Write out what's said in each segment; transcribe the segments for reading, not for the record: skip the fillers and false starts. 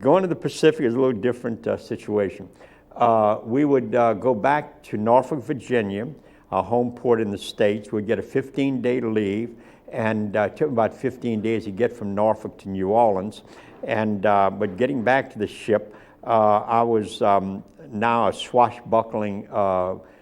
Going to the Pacific is a little different situation. We would go back to Norfolk, Virginia, our home port in the States. We'd get a 15-day leave, and it took about 15 days to get from Norfolk to New Orleans. But getting back to the ship, I was now a swashbuckling,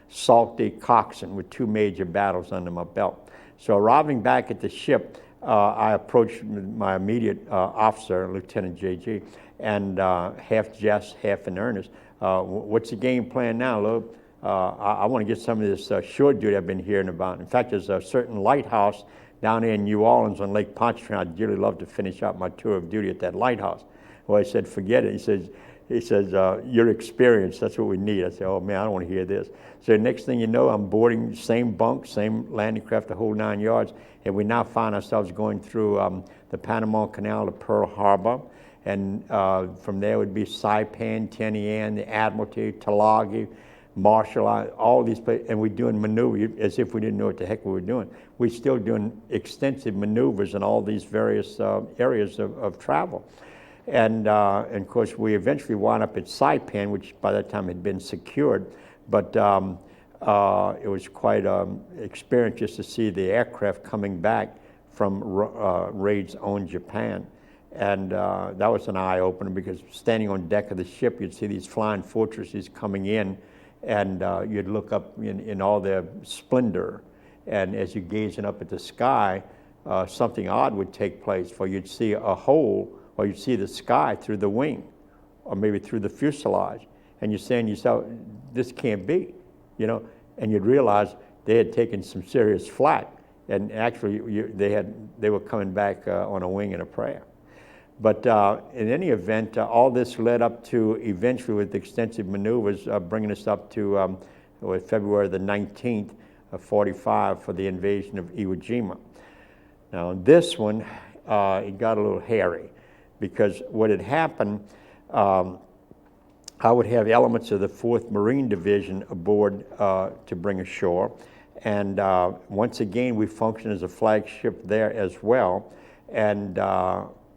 salty coxswain with 2 major battles under my belt. So arriving back at the ship, I approached my immediate officer, Lieutenant J.G., and half jest, half in earnest. What's the game plan now, Loeb? I want to get some of this shore duty I've been hearing about. In fact, there's a certain lighthouse down there in New Orleans on Lake Pontchartrain. I'd dearly love to finish out my tour of duty at that lighthouse. Well, I said, forget it. He says, your experience, that's what we need. I said, oh man, I don't want to hear this. So next thing you know, I'm boarding same bunk, same landing craft, the whole 9 yards, and we now find ourselves going through the Panama Canal to Pearl Harbor, and from there would be Saipan, Tinian, the Admiralty, Tulagi, Marshall, all these places, and we're doing maneuver as if we didn't know what the heck we were doing. We're still doing extensive maneuvers in all these various areas of travel. And of course, we eventually wound up at Saipan, which by that time had been secured, but it was quite an experience just to see the aircraft coming back from raids on Japan. And that was an eye-opener, because standing on deck of the ship, you'd see these flying fortresses coming in, and you'd look up in all their splendor. And as you're gazing up at the sky, something odd would take place, for you'd see a hole, or you'd see the sky through the wing, or maybe through the fuselage. And you're saying to yourself, this can't be, you know? And you'd realize they had taken some serious flack, and actually they were coming back on a wing and a prayer. But in any event, all this led up to eventually, with extensive maneuvers, bringing us up to February the 19th of 45 for the invasion of Iwo Jima. Now this one, it got a little hairy, because what had happened, I would have elements of the 4th Marine Division aboard to bring ashore. And once again, we functioned as a flagship there as well. And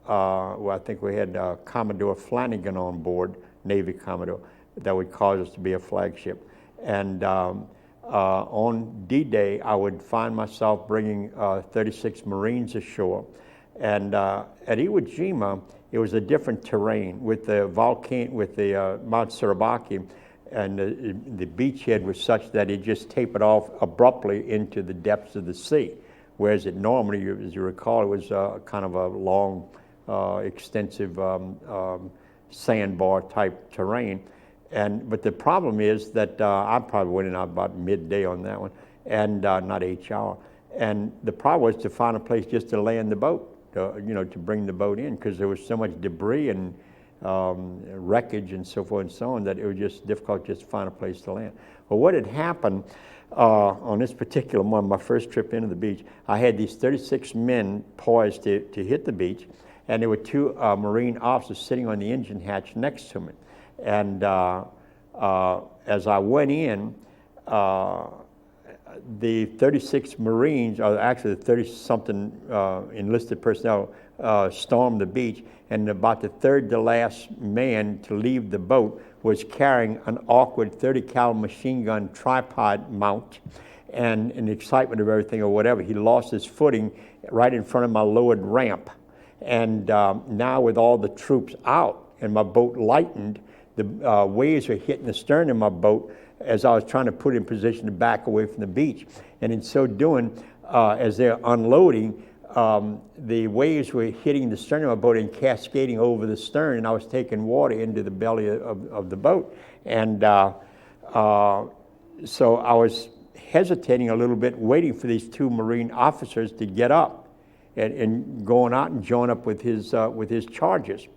well, I think we had Commodore Flanagan on board, Navy Commodore, that would cause us to be a flagship. And on D-Day, I would find myself bringing 36 Marines ashore. And at Iwo Jima, it was a different terrain with the Mount Surabaki, and the beachhead was such that it just tapered off abruptly into the depths of the sea. Whereas it normally, as you recall, it was kind of a long, extensive sandbar type terrain. But the problem is that I probably went in about midday on that one, and not H-hour. And the problem was to find a place just to land the boat, to bring the boat in, because there was so much debris and wreckage and so forth and so on that it was just difficult just to find a place to land. Well, what had happened on this particular one, my first trip into the beach, I had these 36 men poised to hit the beach, and there were 2 Marine officers sitting on the engine hatch next to me. And as I went in, the 36 Marines, or actually the 30-something enlisted personnel, stormed the beach, and about the 3rd to last man to leave the boat was carrying an awkward 30 caliber machine gun tripod mount, and in the excitement of everything or whatever, he lost his footing right in front of my lowered ramp. And now with all the troops out and my boat lightened, the waves were hitting the stern of my boat as I was trying to put in position to back away from the beach. And in so doing, as they're unloading, the waves were hitting the stern of my boat and cascading over the stern, and I was taking water into the belly of the boat. And so I was hesitating a little bit, waiting for these 2 Marine officers to get up and going out and join up with his charges.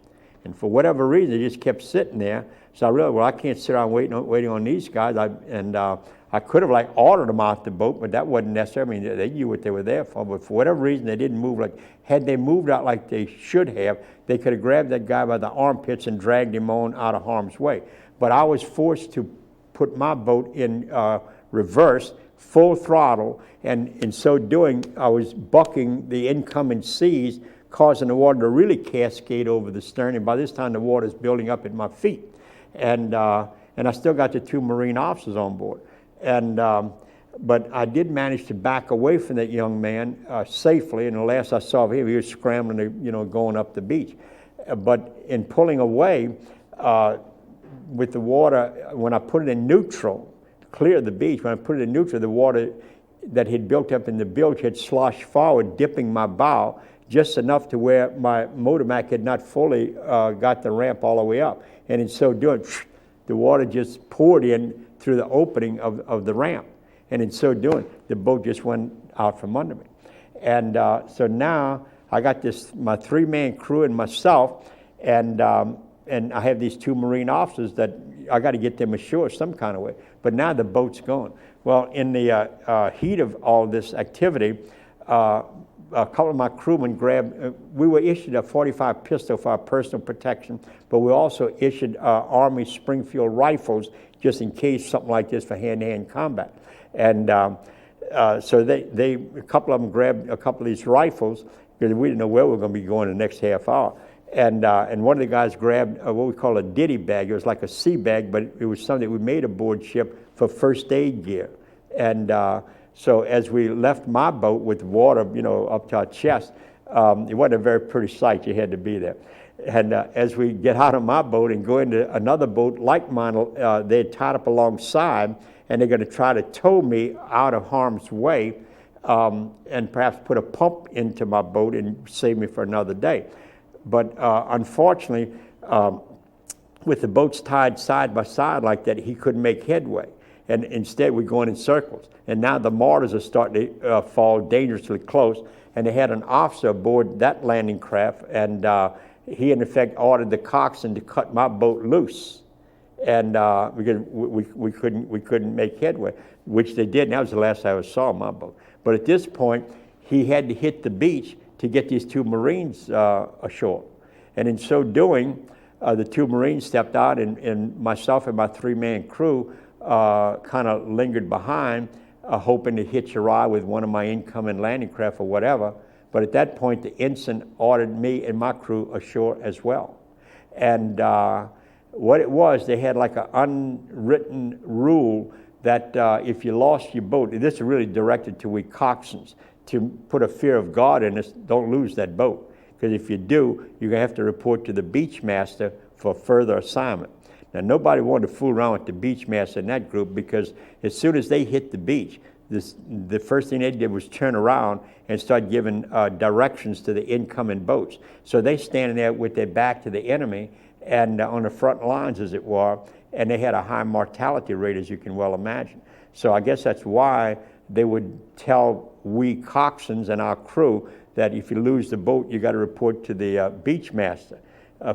And for whatever reason, they just kept sitting there. So I realized, well, I can't sit around waiting on these guys. I could have ordered them out the boat, but that wasn't necessary. I mean, they knew what they were there for. But for whatever reason, they didn't move. Had they moved out like they should have, they could have grabbed that guy by the armpits and dragged him on out of harm's way. But I was forced to put my boat in reverse, full throttle, and in so doing, I was bucking the incoming seas, causing the water to really cascade over the stern. And by this time, the water's building up at my feet. And I still got the 2 Marine officers on board. But I did manage to back away from that young man safely. And the last I saw of him, he was scrambling, going up the beach. But in pulling away with the water, when I put it in neutral, clear the beach, when I put it in neutral, the water that had built up in the bilge had sloshed forward, dipping my bow just enough to where my motor mech had not fully got the ramp all the way up. And in so doing, the water just poured in through the opening of the ramp. And in so doing, the boat just went out from under me. And so now I got my 3-man crew and myself, and I have these 2 Marine officers that I got to get them ashore some kind of way. But now the boat's gone. Well, in the heat of all this activity, a couple of my crewmen we were issued a .45 pistol for our personal protection, but we also issued Army Springfield rifles just in case something like this for hand-to-hand combat. And so a couple of them grabbed a couple of these rifles because we didn't know where we were going to be going the next half hour. And one of the guys grabbed what we call a ditty bag. It was like a sea bag, but it was something we made aboard ship for first aid gear. And so as we left my boat with water, up to our chest, it wasn't a very pretty sight. You had to be there. And as we get out of my boat and go into another boat like mine, they had tied up alongside, and they're going to try to tow me out of harm's way and perhaps put a pump into my boat and save me for another day. But unfortunately, with the boats tied side by side like that, he couldn't make headway. And instead, we're going in circles. And now the mortars are starting to fall dangerously close. And they had an officer aboard that landing craft, and he, in effect, ordered the coxswain to cut my boat loose. And because we couldn't make headway, which they did. And that was the last I ever saw my boat. But at this point, he had to hit the beach to get these 2 Marines ashore. And in so doing, the 2 Marines stepped out, and myself and my 3-man crew kind of lingered behind, hoping to hitch a ride with one of my incoming landing craft or whatever. But at that point, the ensign ordered me and my crew ashore as well. And what it was, they had like an unwritten rule that if you lost your boat, this is really directed to we coxswains, to put a fear of God in us, don't lose that boat. Because if you do, you're going to have to report to the beachmaster for further assignment. Now, nobody wanted to fool around with the beachmaster in that group, because as soon as they hit the beach, the first thing they did was turn around and start giving directions to the incoming boats. So they standing there with their back to the enemy and on the front lines, as it were, and they had a high mortality rate, as you can well imagine. So I guess that's why they would tell we coxswains and our crew that if you lose the boat, you got to report to the beachmaster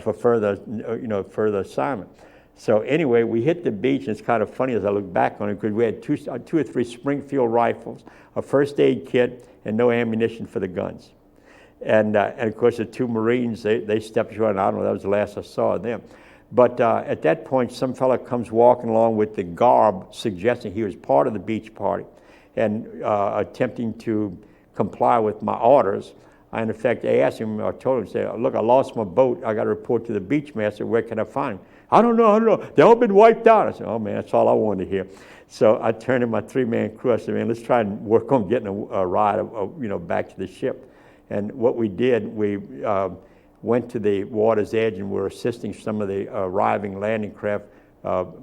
for further assignment. So anyway, we hit the beach, and it's kind of funny as I look back on it, because we had two or three Springfield rifles, a first aid kit, and no ammunition for the guns. And of course, the 2 Marines, they stepped ashore, and I don't know, that was the last I saw of them. But at that point, some fella comes walking along with the garb, suggesting he was part of the beach party, and attempting to comply with my orders. I, in effect, asked him, or told him, say, look, I lost my boat. I got to report to the beachmaster. Where can I find him? I don't know. They've all been wiped out. I said, oh, man, that's all I wanted to hear. So I turned to my 3-man crew. I said, man, let's try and work on getting a ride back to the ship. And what we did, we went to the water's edge and were assisting some of the arriving landing craft,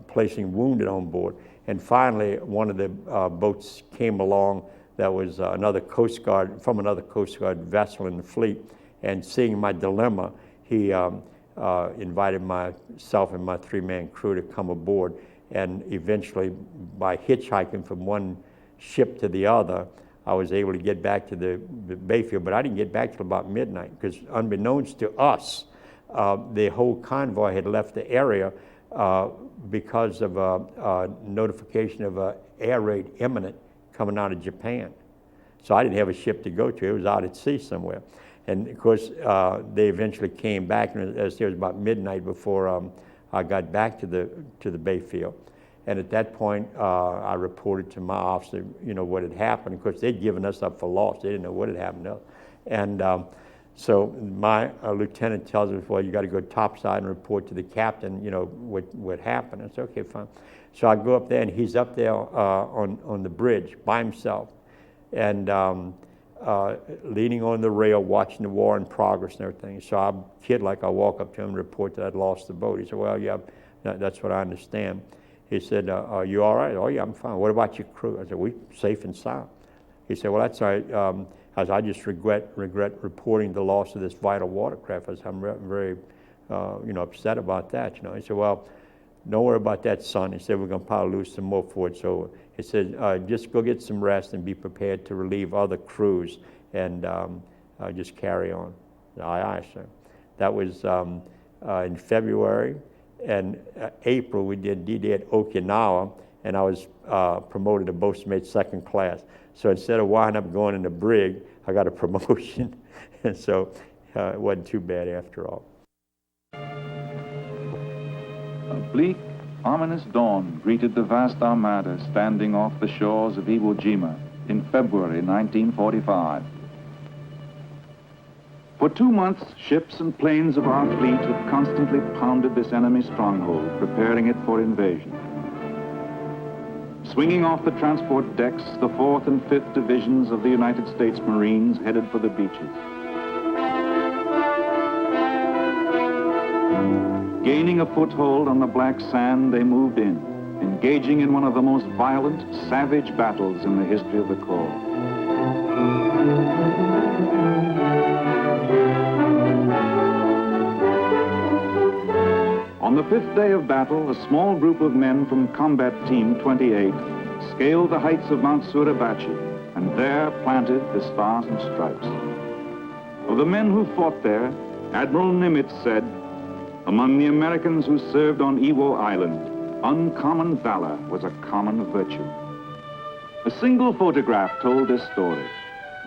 placing wounded on board. And finally, one of the boats came along that was another Coast Guard vessel in the fleet. And seeing my dilemma, he invited myself and my 3-man crew to come aboard. And eventually, by hitchhiking from one ship to the other, I was able to get back to the Bayfield. But I didn't get back till about midnight, because unbeknownst to us, the whole convoy had left the area because of a notification of an air raid imminent coming out of Japan. So I didn't have a ship to go to. It was out at sea somewhere. And of course, they eventually came back, and it was about midnight before I got back to the Bayfield. And at that point, I reported to my officer, what had happened. Of course, they'd given us up for lost. They didn't know what had happened to us. And So my lieutenant tells us, well, you got to go topside and report to the captain, you know, what happened. I said, okay, fine. So I go up there, and he's up there on the bridge by himself, and leaning on the rail, watching the war in progress and everything. So I'm a kid, like, I walk up to him and report that I'd lost the boat. He said, well, yeah, that's what I understand. He said, are you all right? Oh, yeah, I'm fine. What about your crew? I said, we're safe and sound. He said, well, that's all right. I just regret reporting the loss of this vital watercraft. I said, I'm very, you know, upset about that. You know, he said, well, don't worry about that, son. He said, we're going to probably lose some more for it. So he said, just go get some rest and be prepared to relieve other crews, and just carry on. Aye, aye, sir. That was in February. And April, we did D-Day at Okinawa, and I was promoted to boatswain second class. So instead of winding up going in the brig, I got a promotion. And so it wasn't too bad after all. A bleak, ominous dawn greeted the vast armada standing off the shores of Iwo Jima in February 1945. For 2 months, ships and planes of our fleet had constantly pounded this enemy stronghold, preparing it for invasion. Swinging off the transport decks, the 4th and 5th Divisions of the United States Marines headed for the beaches. Gaining a foothold on the black sand, they moved in, engaging in one of the most violent, savage battles in the history of the Corps. On the 5th day of battle, a small group of men from Combat Team 28 scaled the heights of Mount Suribachi and there planted the Stars and Stripes. Of the men who fought there, Admiral Nimitz said, among the Americans who served on Iwo Island, uncommon valor was a common virtue. A single photograph told this story.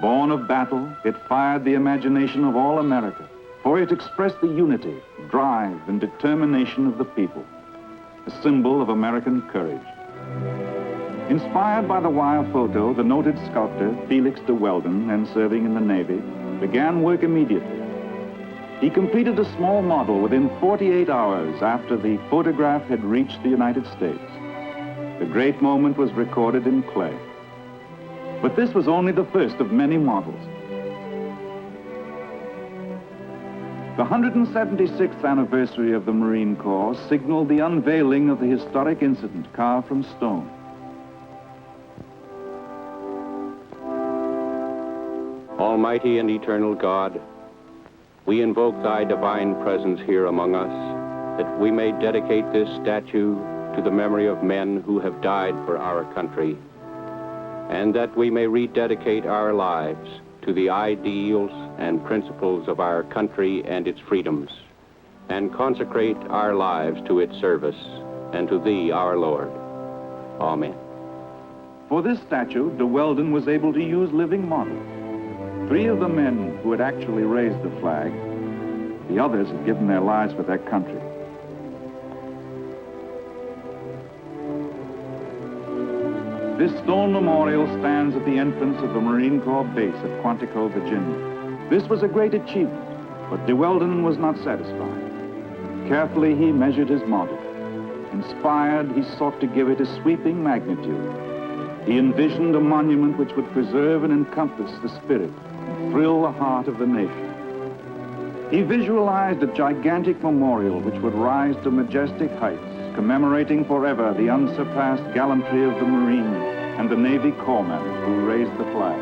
Born of battle, it fired the imagination of all America, for it expressed the unity, drive, and determination of the people, a symbol of American courage. Inspired by the wire photo, the noted sculptor, Felix de Weldon, then serving in the Navy, began work immediately. He completed a small model within 48 hours after the photograph had reached the United States. The great moment was recorded in clay. But this was only the first of many models. The 176th anniversary of the Marine Corps signaled the unveiling of the historic incident carved from stone. Almighty and eternal God, we invoke thy divine presence here among us, that we may dedicate this statue to the memory of men who have died for our country, and that we may rededicate our lives to the ideals and principles of our country and its freedoms, and consecrate our lives to its service, and to thee, our Lord. Amen. For this statue, de Weldon was able to use living models. 3 of the men who had actually raised the flag, the others had given their lives for their country. This stone memorial stands at the entrance of the Marine Corps base at Quantico, Virginia. This was a great achievement, but de Weldon was not satisfied. Carefully, he measured his model. Inspired, he sought to give it a sweeping magnitude. He envisioned a monument which would preserve and encompass the spirit and thrill the heart of the nation. He visualized a gigantic memorial which would rise to majestic heights, commemorating forever the unsurpassed gallantry of the Marines and the Navy corpsmen who raised the flag.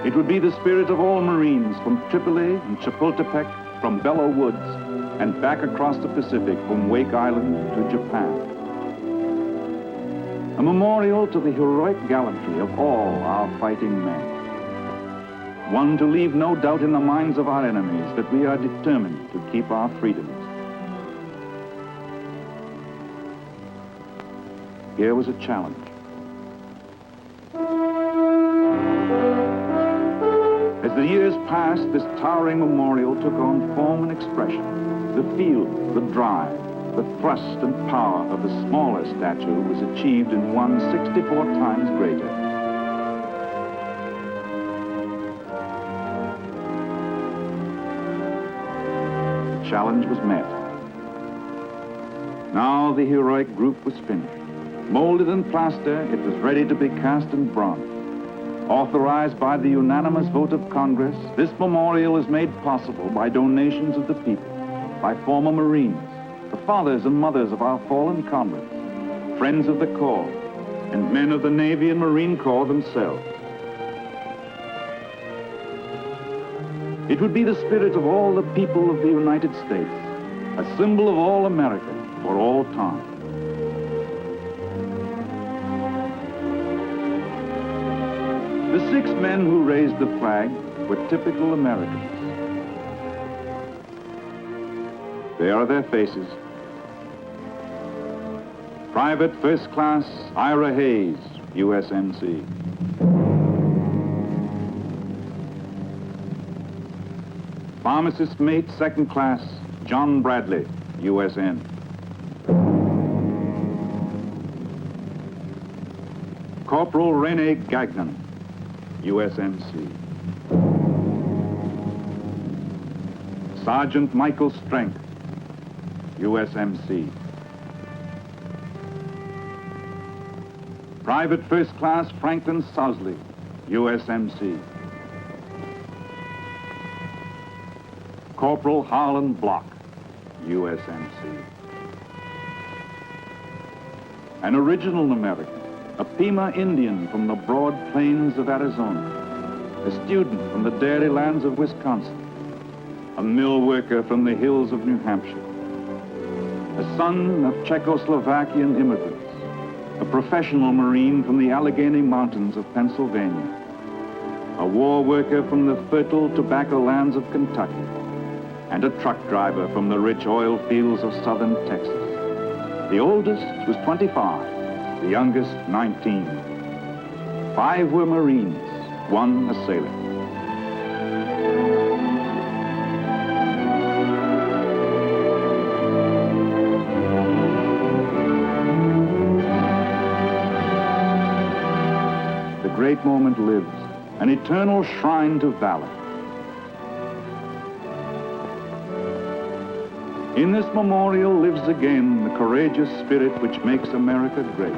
It would be the spirit of all Marines from Tripoli and Chapultepec, from Belleau Woods, and back across the Pacific from Wake Island to Japan. A memorial to the heroic gallantry of all our fighting men. One to leave no doubt in the minds of our enemies that we are determined to keep our freedoms. Here was a challenge. As the years passed, this towering memorial took on form and expression. The feel, the drive, the thrust and power of the smaller statue was achieved in one 64 times greater. challenge was met. Now the heroic group was finished. Molded in plaster, it was ready to be cast in bronze. Authorized by the unanimous vote of Congress, this memorial is made possible by donations of the people, by former Marines, the fathers and mothers of our fallen comrades, friends of the Corps, and men of the Navy and Marine Corps themselves. It would be the spirit of all the people of the United States, a symbol of all America for all time. The 6 men who raised the flag were typical Americans. There are their faces. Private First Class Ira Hayes, USMC. Pharmacist Mate Second Class John Bradley, USN. Corporal Rene Gagnon, USMC. Sergeant Michael Strength, USMC. Private First Class Franklin Sousley, USMC. Corporal Harlan Block, USMC. An original American, a Pima Indian from the broad plains of Arizona, a student from the dairy lands of Wisconsin, a mill worker from the hills of New Hampshire, a son of Czechoslovakian immigrants, a professional Marine from the Allegheny Mountains of Pennsylvania, a war worker from the fertile tobacco lands of Kentucky, and a truck driver from the rich oil fields of southern Texas. The oldest was 25, the youngest 19. 5 were Marines, 1 a sailor. The great moment lives, an eternal shrine to valor. In this memorial lives again the courageous spirit which makes America great.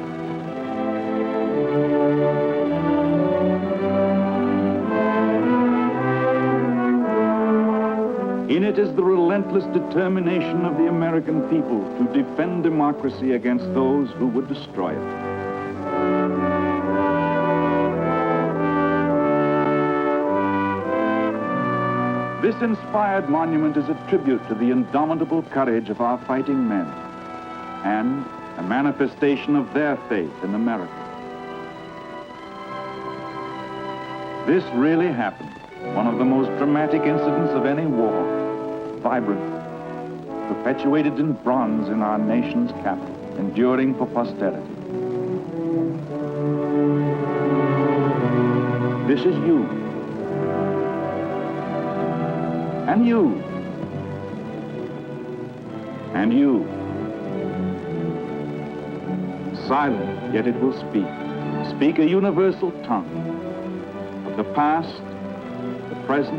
In it is the relentless determination of the American people to defend democracy against those who would destroy it. This inspired monument is a tribute to the indomitable courage of our fighting men and a manifestation of their faith in America. This really happened, one of the most dramatic incidents of any war, vibrant, perpetuated in bronze in our nation's capital, enduring for posterity. This is you. And you. And you. Silent, yet it will speak. Speak a universal tongue of the past, the present,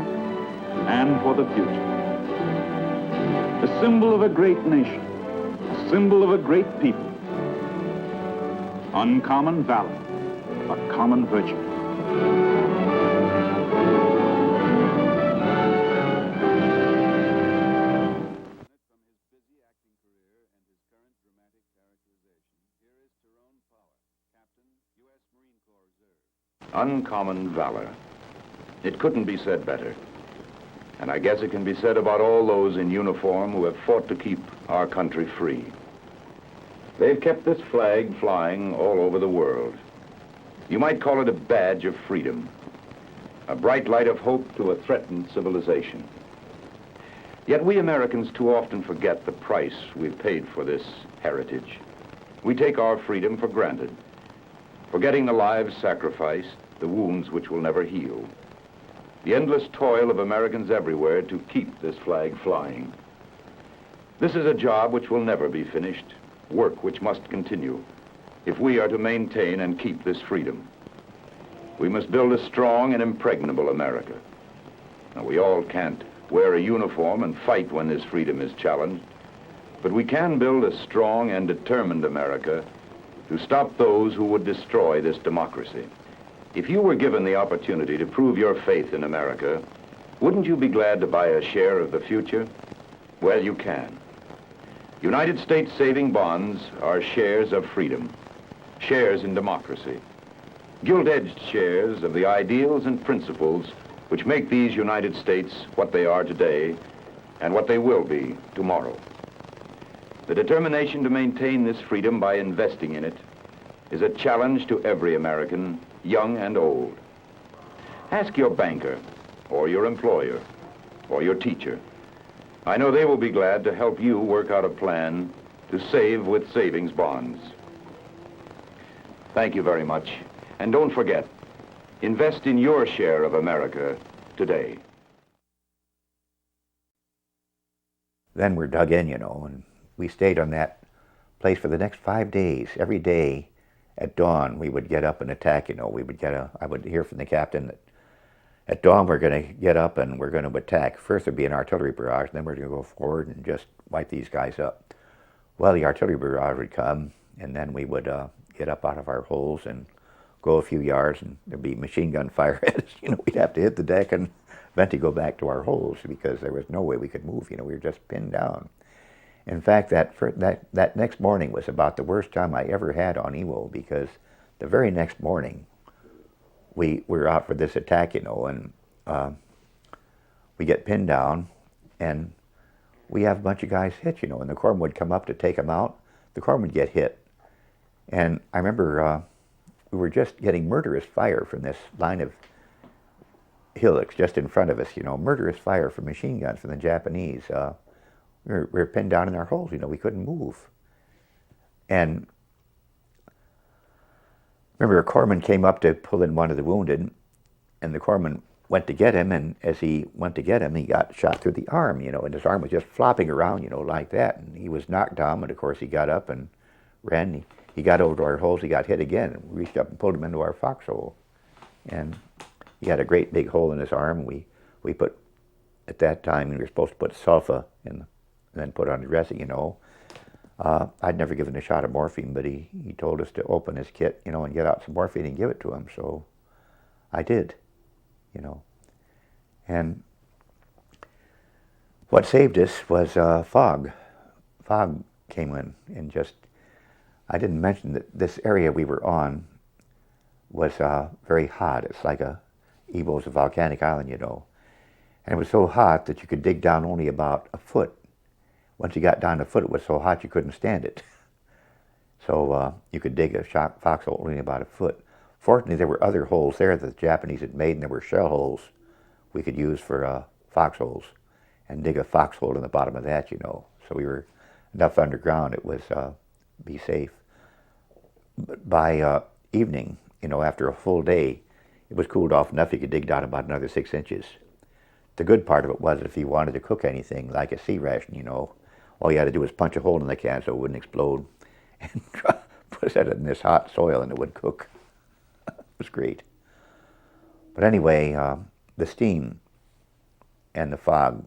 and for the future. A symbol of a great nation, a symbol of a great people. Uncommon valor, a common virtue. Uncommon valor. It couldn't be said better. And I guess it can be said about all those in uniform who have fought to keep our country free. They've kept this flag flying all over the world. You might call it a badge of freedom, a bright light of hope to a threatened civilization. Yet we Americans too often forget the price we've paid for this heritage. We take our freedom for granted, forgetting the lives sacrificed, the wounds which will never heal, the endless toil of Americans everywhere to keep this flag flying. This is a job which will never be finished, work which must continue, if we are to maintain and keep this freedom. We must build a strong and impregnable America. Now, we all can't wear a uniform and fight when this freedom is challenged, but we can build a strong and determined America to stop those who would destroy this democracy. If you were given the opportunity to prove your faith in America, wouldn't you be glad to buy a share of the future? Well, you can. United States saving bonds are shares of freedom, shares in democracy, gilt-edged shares of the ideals and principles which make these United States what they are today and what they will be tomorrow. The determination to maintain this freedom by investing in it is a challenge to every American, young and old. Ask your banker, or your employer, or your teacher. I know they will be glad to help you work out a plan to save with savings bonds. Thank you very much. And don't forget, invest in your share of America today. Then we're dug in, and we stayed on that place for the next 5 days. Every day at dawn, we would get up and attack, I would hear from the captain that at dawn we're going to get up and we're going to attack. First there'd be an artillery barrage, and then we're going to go forward and just wipe these guys up. Well, the artillery barrage would come, and then we would get up out of our holes and go a few yards, and there'd be machine gun fire at us. We'd have to hit the deck and eventually go back to our holes because there was no way we could move. We were just pinned down. In fact, that next morning was about the worst time I ever had on Iwo, because the very next morning we were out for this attack, and we get pinned down, and we have a bunch of guys hit, and the corpsman would come up to take them out. The corpsman would get hit. And I remember we were just getting murderous fire from this line of hillocks just in front of us, murderous fire from machine guns from the Japanese. We were pinned down in our holes, we couldn't move. And remember, a corpsman came up to pull in one of the wounded, and the corpsman went to get him, and as he went to get him, he got shot through the arm, and his arm was just flopping around, like that, and he was knocked down, and of course he got up and ran. He got over to our holes, he got hit again, and we reached up and pulled him into our foxhole. And he had a great big hole in his arm. We put, at that time, we were supposed to put sulfa in, and then put on the dressing, I'd never given a shot of morphine, but he told us to open his kit, and get out some morphine and give it to him, so I did, And what saved us was fog. Fog came in and just, I didn't mention that this area we were on was very hot. It's like Iwo's a volcanic island, And it was so hot that you could dig down only about a foot. Once you got down a foot, it was so hot you couldn't stand it. So you could dig a foxhole only about a foot. Fortunately, there were other holes there that the Japanese had made, and there were shell holes we could use for foxholes, and dig a foxhole in the bottom of that, So we were enough underground, it was be safe. But by evening, after a full day, it was cooled off enough you could dig down about another 6 inches. The good part of it was if you wanted to cook anything, like a sea ration, all you had to do was punch a hole in the can so it wouldn't explode, and put it in this hot soil and it would cook. It was great. But anyway, the steam and the fog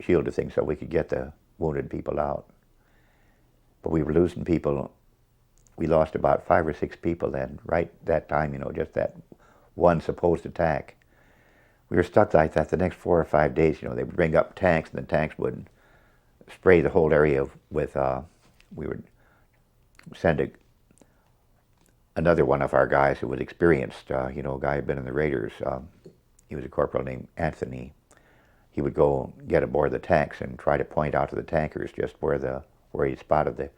shielded things so we could get the wounded people out. But we were losing people. We lost about 5 or 6 people then, right that time, just that one supposed attack. We were stuck like that the next 4 or 5 days. They would bring up tanks, and the tanks would spray the whole area with, we would send another one of our guys who was experienced, a guy who had been in the Raiders. He was a corporal named Anthony. He would go get aboard the tanks and try to point out to the tankers just where he spotted the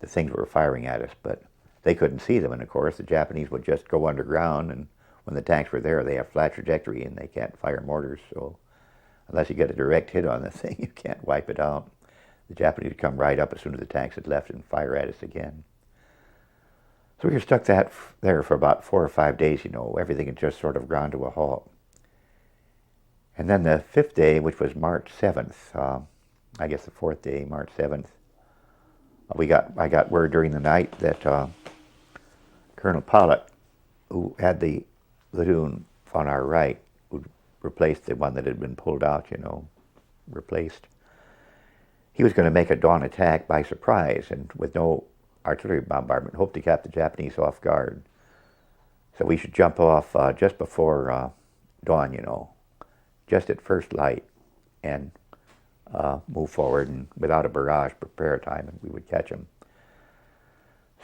things that were firing at us, but they couldn't see them, and of course the Japanese would just go underground, and when the tanks were there, they have flat trajectory and they can't fire mortars, so unless you get a direct hit on the thing, you can't wipe it out. The Japanese would come right up as soon as the tanks had left and fire at us again. So we were stuck there for about 4 or 5 days, everything had just sort of ground to a halt. And then the 5th day, which was March 7th, I guess the 4th day, March 7th, I got word during the night that Colonel Pollock, who had the platoon on our right, who'd replaced the one that had been pulled out, replaced. He was going to make a dawn attack by surprise and with no artillery bombardment, hope to catch the Japanese off guard. So we should jump off just before dawn, just at first light, and move forward, and without a barrage, prepare time, and we would catch them.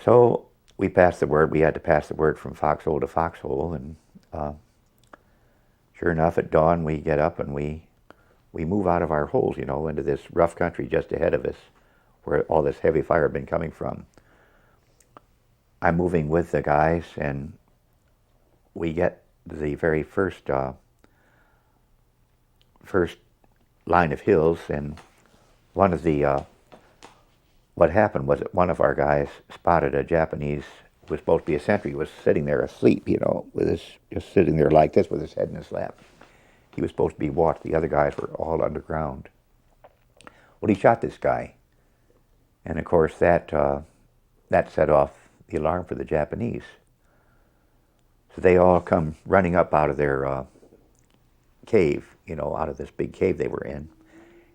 So we passed the word. We had to pass the word from foxhole to foxhole, and sure enough, at dawn we get up and we move out of our holes, into this rough country just ahead of us, where all this heavy fire had been coming from. I'm moving with the guys, and we get the very first line of hills, and one of the what happened was that one of our guys spotted a Japanese who was supposed to be a sentry, was sitting there asleep, with his, just sitting there like this with his head in his lap. He was supposed to be watched. The other guys were all underground. Well, he shot this guy, and of course that set off the alarm for the Japanese. So they all come running up out of their cave, out of this big cave they were in.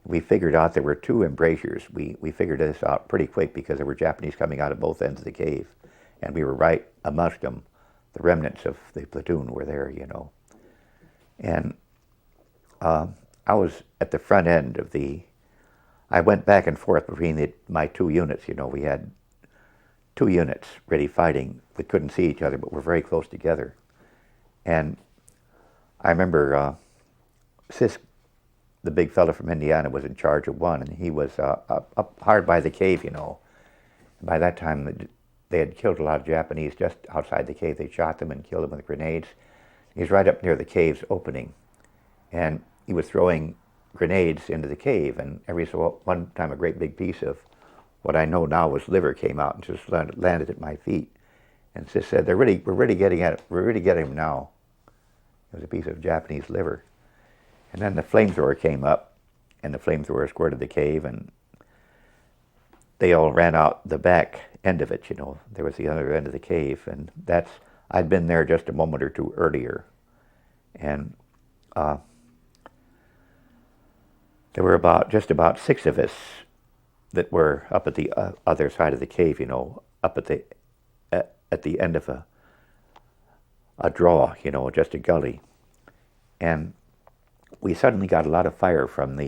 We figured out there were two embrasures. We figured this out pretty quick because there were Japanese coming out of both ends of the cave, and we were right amongst them. The remnants of the platoon were there, And I was at the front end of I went back and forth between my two units, We had two units ready fighting. We couldn't see each other, but we're very close together. And I remember Sisk, the big fellow from Indiana, was in charge of one, and he was up hard by the cave, By that time, they had killed a lot of Japanese just outside the cave. They shot them and killed them with grenades. He was right up near the cave's opening, and he was throwing grenades into the cave, and one time a great big piece of what I know now was liver came out and just landed at my feet. And Sis said, we're really getting at it. We're really getting him now. It was a piece of Japanese liver. And then the flamethrower came up, and the flamethrower squirted the cave, and they all ran out the back end of it, There was the other end of the cave, and I'd been there just a moment or two earlier. And there were just about 6 of us that were up at the other side of the cave, up at the end of a draw, just a gully. And we suddenly got a lot of fire from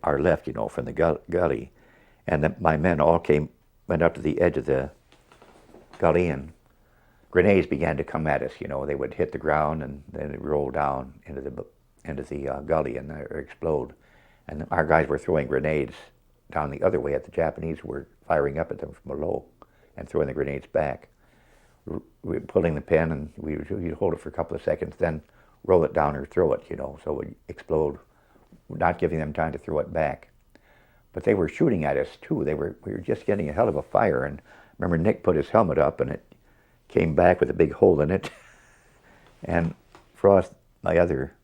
our left, from the gully. And my men all went up to the edge of the gully, and grenades began to come at us, They would hit the ground, and then it rolled down into the gully and explode. And our guys were throwing grenades down the other way at the Japanese, who were firing up at them from below and throwing the grenades back. We were pulling the pin, and we'd hold it for a couple of seconds, then roll it down or throw it, so it would explode, not giving them time to throw it back. But they were shooting at us too. We were just getting a hell of a fire. And remember, Nick put his helmet up, and it came back with a big hole in it. And Frost, my other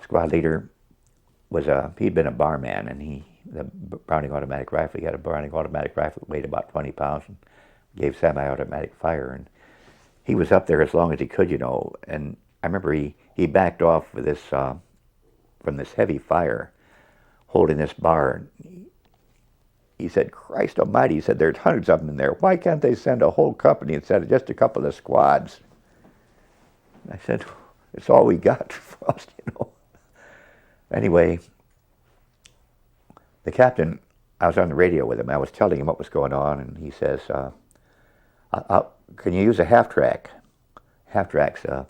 squad leader, he'd been a barman, and the Browning automatic rifle. He had a Browning automatic rifle that weighed about 20 pounds and gave semi-automatic fire. And he was up there as long as he could, And I remember he backed off with this from this heavy fire, holding this bar. He said, "Christ Almighty!" He said, "There's hundreds of them in there. Why can't they send a whole company instead of just a couple of squads?" And I said, "It's all we got for us, Anyway, the captain, I was on the radio with him. I was telling him what was going on, and he says, "Can you use a half-track? Half-track's a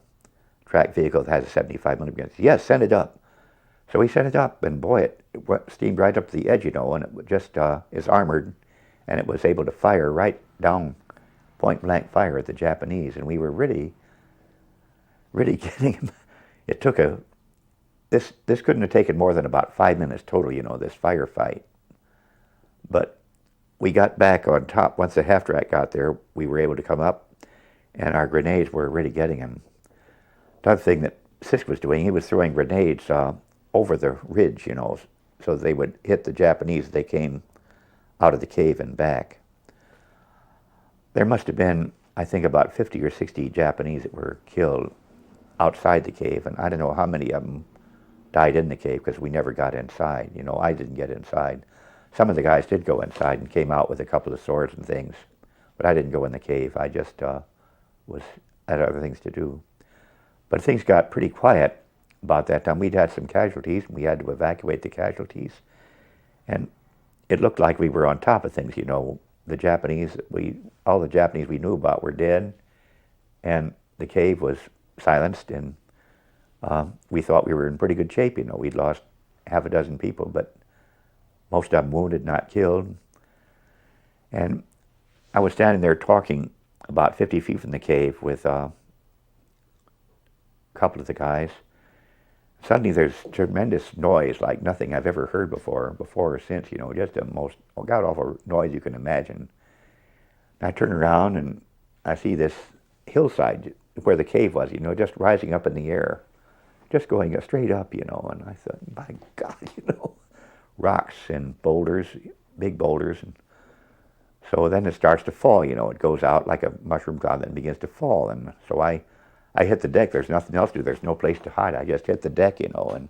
track vehicle that has a 75 millimeter." "Yes, send it up." So he sent it up, and boy, it steamed right up to the edge, and it just is armored, and it was able to fire right down, point-blank fire at the Japanese, and we were really, really getting him. It took this couldn't have taken more than about 5 minutes total, this firefight. But we got back on top. Once the half-track got there, we were able to come up, and our grenades were really getting him. The other thing that Sisk was doing, he was throwing grenades over the ridge, so they would hit the Japanese as they came out of the cave and back. There must have been, I think, about 50 or 60 Japanese that were killed outside the cave, and I don't know how many of them died in the cave because we never got inside. You know, I didn't get inside. Some of the guys did go inside and came out with a couple of swords and things, but I didn't go in the cave. I just had other things to do. But things got pretty quiet about that time. We'd had some casualties, and we had to evacuate the casualties. And it looked like we were on top of things, you know. The Japanese, all the Japanese we knew about were dead, and the cave was silenced, and we thought we were in pretty good shape, you know. We'd lost half a dozen people, but most of them wounded, not killed. And I was standing there talking about 50 feet from the cave with a couple of the guys. Suddenly there's tremendous noise like nothing I've ever heard before or since, you know, just the most god-awful noise you can imagine. And I turn around and I see this hillside where the cave was, you know, just rising up in the air, just going straight up, you know. And I thought, my God, you know, rocks and boulders, big boulders. And so then it starts to fall, you know. It goes out like a mushroom cloud and begins to fall. And so I hit the deck. There's nothing else to do. There's no place to hide. I just hit the deck, you know, and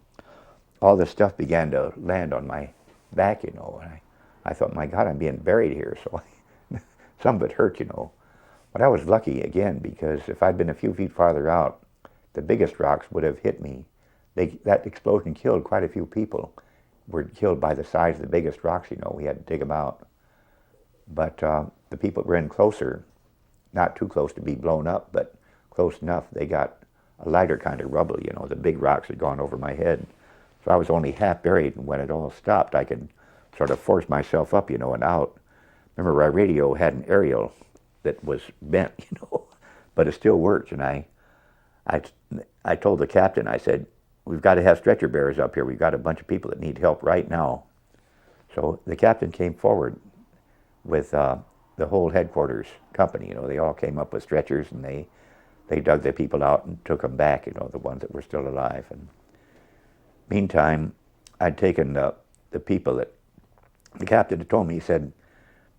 all this stuff began to land on my back, you know. And I thought, my God, I'm being buried here. So some of it hurt, you know. But I was lucky, again, because if I'd been a few feet farther out, the biggest rocks would have hit me. That explosion killed quite a few people. Were killed by the size of the biggest rocks, you know. We had to dig them out. But the people that were in closer, not too close to be blown up, but close enough, they got a lighter kind of rubble, you know. The big rocks had gone over my head. So I was only half buried, and when it all stopped, I could sort of force myself up, you know, and out. Remember, our radio had an aerial that was bent, you know, but it still worked. And I told the captain, I said, we've got to have stretcher bearers up here. We've got a bunch of people that need help right now. So the captain came forward with the whole headquarters company, you know. They all came up with stretchers, and they dug the people out and took them back, you know, the ones that were still alive. And meantime, I'd taken the people that the captain had told me. He said,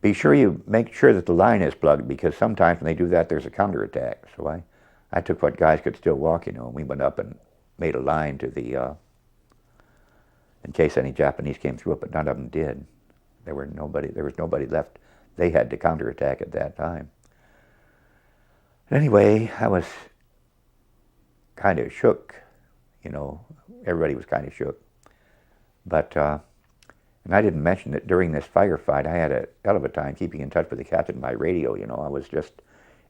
be sure you make sure that the line is plugged, because sometimes when they do that, there's a counterattack. So I took what guys could still walk, you know, and we went up and made a line to the, in case any Japanese came through it, but none of them did. There was nobody left. They had to counterattack at that time. Anyway, I was kind of shook, you know. Everybody was kind of shook. But, and I didn't mention that during this firefight, I had a hell of a time keeping in touch with the captain by radio, you know. I was just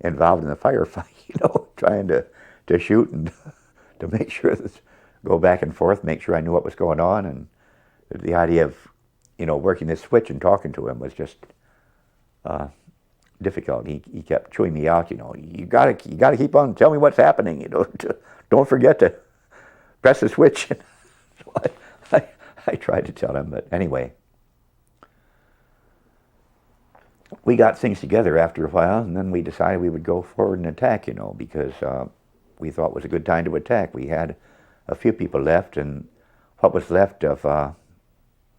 involved in the firefight, you know, trying to shoot and to make sure that, go back and forth, make sure I knew what was going on. And the idea of, you know, working this switch and talking to him was just difficult. He kept chewing me out, you know. You gotta keep on, tell me what's happening, you know. Don't forget to press the switch. So I tried to tell him, but anyway. We got things together after a while, and then we decided we would go forward and attack, you know, because we thought it was a good time to attack. We had a few people left, and what was left of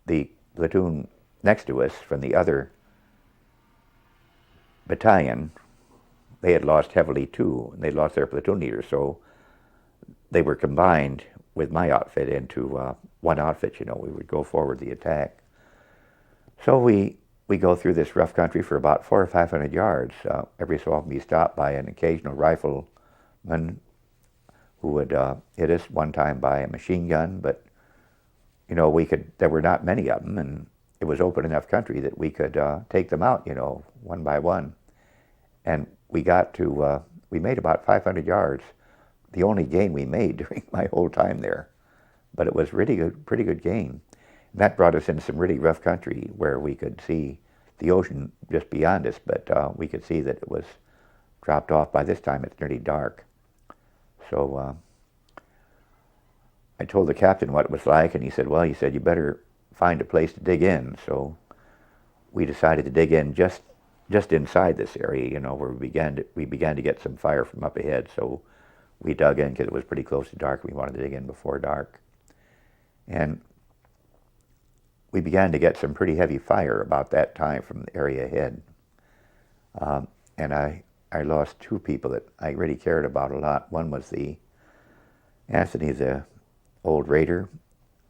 the platoon next to us from the other battalion, they had lost heavily too, and they lost their platoon leader, so they were combined with my outfit into one outfit, you know. We would go forward the attack. So we go through this rough country for about 400 or 500 yards. Every so often be stopped by an occasional rifleman who would hit us, one time by a machine gun, but you know, there were not many of them, and it was open enough country that we could take them out, you know, one by one. And we got to, we made about 500 yards, the only gain we made during my whole time there. But it was really good, pretty good gain. And that brought us into some really rough country where we could see the ocean just beyond us, but we could see that it was dropped off. By this time, it's nearly dark. So I told the captain what it was like, and he said, well, you better find a place to dig in. So we decided to dig in just inside this area, you know, where we began to get some fire from up ahead. So we dug in because it was pretty close to dark. We wanted to dig in before dark. And we began to get some pretty heavy fire about that time from the area ahead. And I lost two people that I really cared about a lot. One was the Anthony's a old Raider.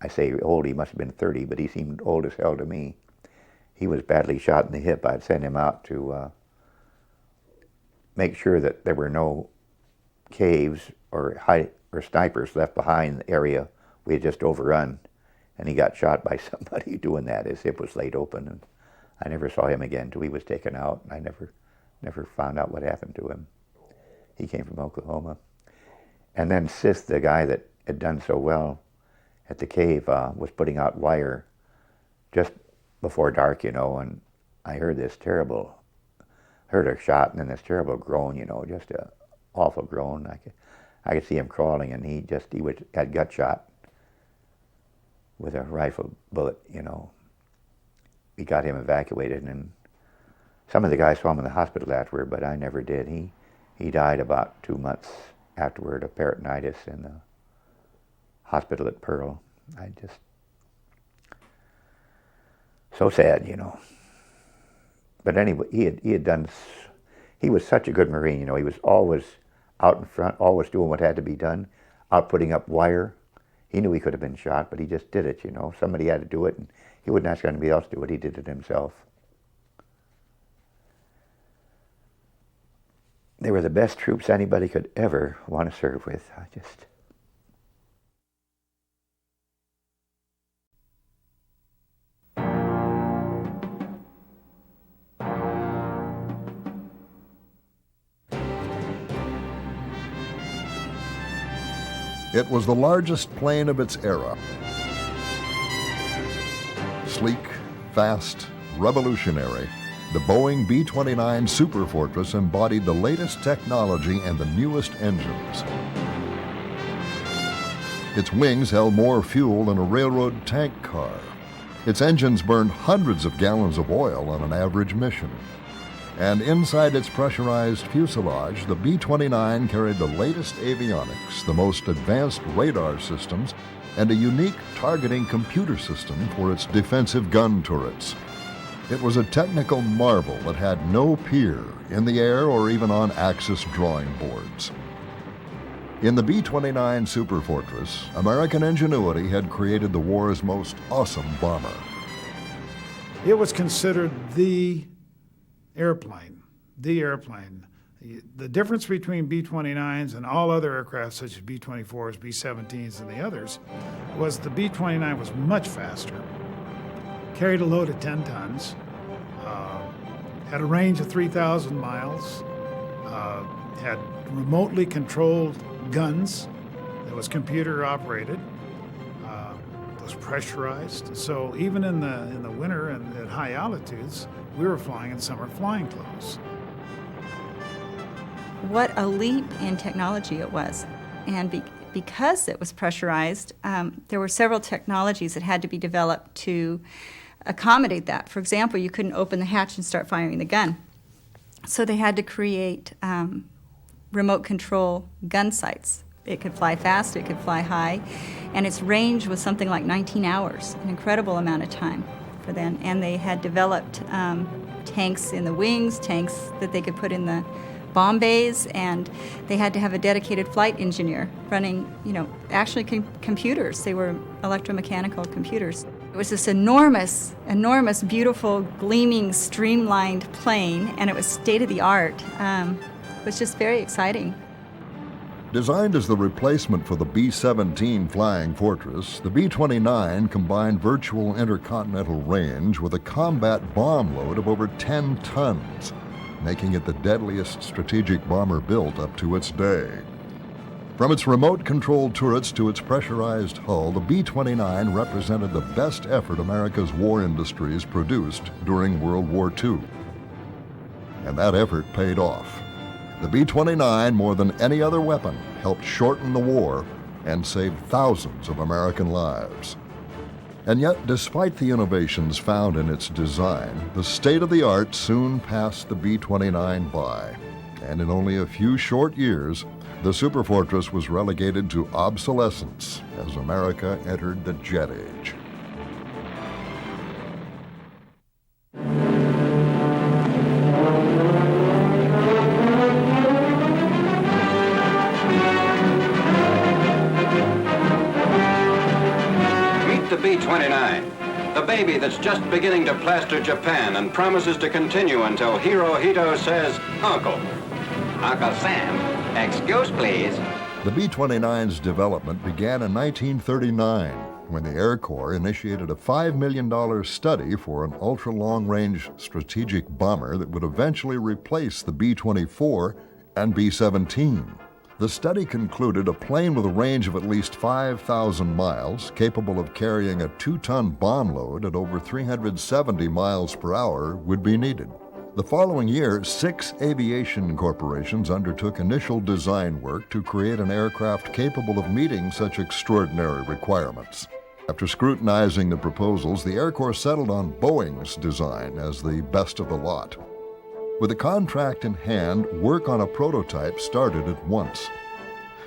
I say old, he must have been 30, but he seemed old as hell to me. He was badly shot in the hip. I'd send him out to make sure that there were no caves or snipers left behind the area we had just overrun. And he got shot by somebody doing that. His hip was laid open, and I never saw him again till he was taken out. And I never found out what happened to him. He came from Oklahoma. And then Sith, the guy that had done so well at the cave, was putting out wire just before dark, you know, and I heard a shot and then this terrible groan, you know, just a awful groan. I could see him crawling, and he had gut shot with a rifle bullet, you know. We got him evacuated, and some of the guys saw him in the hospital afterward, but I never did. He died about 2 months afterward of peritonitis in the hospital at Pearl. So sad, you know. But anyway, he was such a good Marine, you know. He was always out in front, always doing what had to be done, out putting up wire. He knew he could have been shot, but he just did it, you know. Somebody had to do it, and he wouldn't ask anybody else to do it. He did it himself. They were the best troops anybody could ever want to serve with. It was the largest plane of its era. Sleek, fast, revolutionary, the Boeing B-29 Superfortress embodied the latest technology and the newest engines. Its wings held more fuel than a railroad tank car. Its engines burned hundreds of gallons of oil on an average mission. And inside its pressurized fuselage, the B-29 carried the latest avionics, the most advanced radar systems, and a unique targeting computer system for its defensive gun turrets. It was a technical marvel that had no peer in the air or even on Axis drawing boards. In the B-29 Superfortress, American ingenuity had created the war's most awesome bomber. It was considered the airplane. The difference between B-29s and all other aircraft, such as B-24s, B-17s, and the others, was the B-29 was much faster, carried a load of 10 tons, had a range of 3,000 miles, had remotely controlled guns that was computer operated, was pressurized. So even in the winter and at high altitudes, we were flying in summer flying clothes. What a leap in technology it was. And because it was pressurized, there were several technologies that had to be developed to accommodate that. For example, you couldn't open the hatch and start firing the gun. So they had to create remote control gun sights. It could fly fast, it could fly high, and its range was something like 19 hours, an incredible amount of time for them. And they had developed tanks in the wings, tanks that they could put in the bomb bays, and they had to have a dedicated flight engineer running, actually computers. They were electromechanical computers. It was this enormous, beautiful, gleaming, streamlined plane, and it was state-of-the-art. It was just very exciting. Designed as the replacement for the B-17 Flying Fortress, the B-29 combined virtual intercontinental range with a combat bomb load of over 10 tons, making it the deadliest strategic bomber built up to its day. From its remote-controlled turrets to its pressurized hull, the B-29 represented the best effort America's war industries produced during World War II. And that effort paid off. The B-29, more than any other weapon, helped shorten the war and saved thousands of American lives. And yet, despite the innovations found in its design, the state-of-the-art soon passed the B-29 by. And in only a few short years, the Superfortress was relegated to obsolescence as America entered the jet age. baby that's just beginning to plaster Japan and promises to continue until Hirohito says, Uncle. Uncle Sam, excuse please. The B-29's development began in 1939 when the Air Corps initiated a $5 million study for an ultra-long-range strategic bomber that would eventually replace the B-24 and B-17. The study concluded a plane with a range of at least 5,000 miles, capable of carrying a 2-ton bomb load at over 370 miles per hour, would be needed. The following year, 6 aviation corporations undertook initial design work to create an aircraft capable of meeting such extraordinary requirements. After scrutinizing the proposals, the Air Corps settled on Boeing's design as the best of the lot. With a contract in hand, work on a prototype started at once.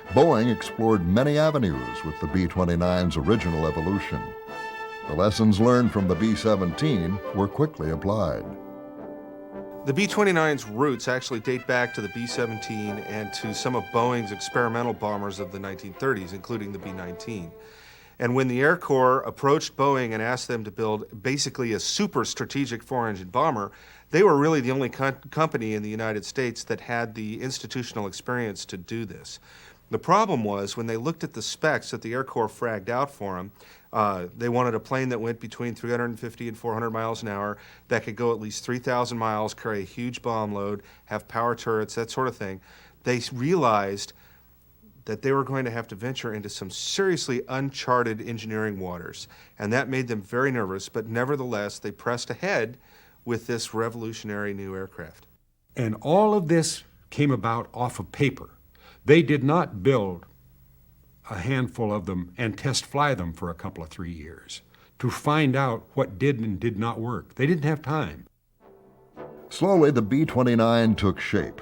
Boeing explored many avenues with the B-29's original evolution. The lessons learned from the B-17 were quickly applied. The B-29's roots actually date back to the B-17 and to some of Boeing's experimental bombers of the 1930s, including the B-19. And when the Air Corps approached Boeing and asked them to build basically a super strategic 4-engine bomber, they were really the only company in the United States that had the institutional experience to do this. The problem was when they looked at the specs that the Air Corps fragged out for them, they wanted a plane that went between 350 and 400 miles an hour, that could go at least 3,000 miles, carry a huge bomb load, have power turrets, that sort of thing. They realized that they were going to have to venture into some seriously uncharted engineering waters. And that made them very nervous, but nevertheless, they pressed ahead with this revolutionary new aircraft. And all of this came about off of paper. They did not build a handful of them and test fly them for a couple of 3 years to find out what did and did not work. They didn't have time. Slowly, the B-29 took shape.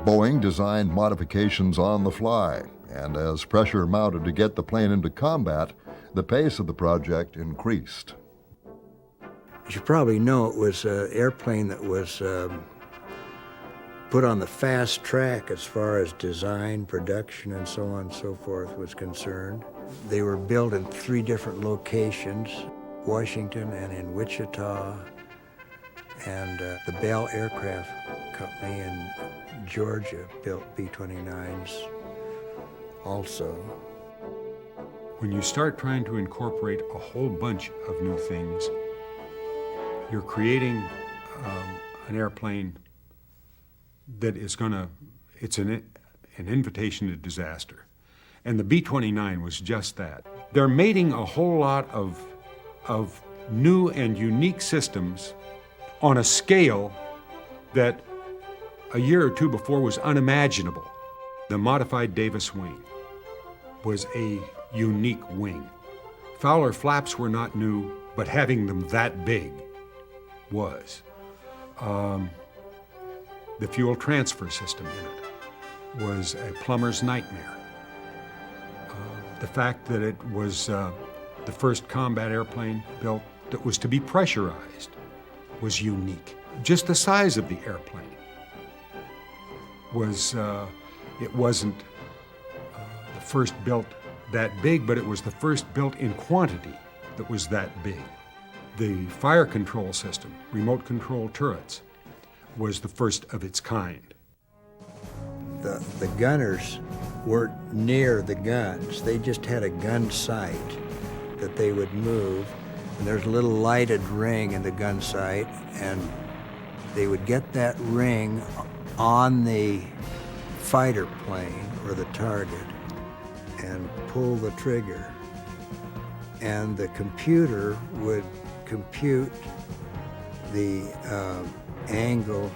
Boeing designed modifications on the fly, and as pressure mounted to get the plane into combat, the pace of the project increased. As you probably know, it was an airplane that was put on the fast track as far as design, production, and so on and so forth was concerned. They were built in 3 different locations, Washington and in Wichita, and the Bell Aircraft Company in Georgia built B-29s also. When you start trying to incorporate a whole bunch of new things, you're creating an airplane that is it's an invitation to disaster. And the B-29 was just that. They're mating a whole lot of new and unique systems on a scale that a year or 2 before was unimaginable. The modified Davis wing was a unique wing. Fowler flaps were not new, but having them that big was. The fuel transfer system in it was a plumber's nightmare. The fact that it was the first combat airplane built that was to be pressurized was unique. Just the size of the airplane was, it wasn't the first built that big, but it was the first built in quantity that was that big. The fire control system, remote control turrets, was the first of its kind. The gunners weren't near the guns. They just had a gun sight that they would move, and there's a little lighted ring in the gun sight, and they would get that ring on the fighter plane or the target and pull the trigger, and the computer would compute the angle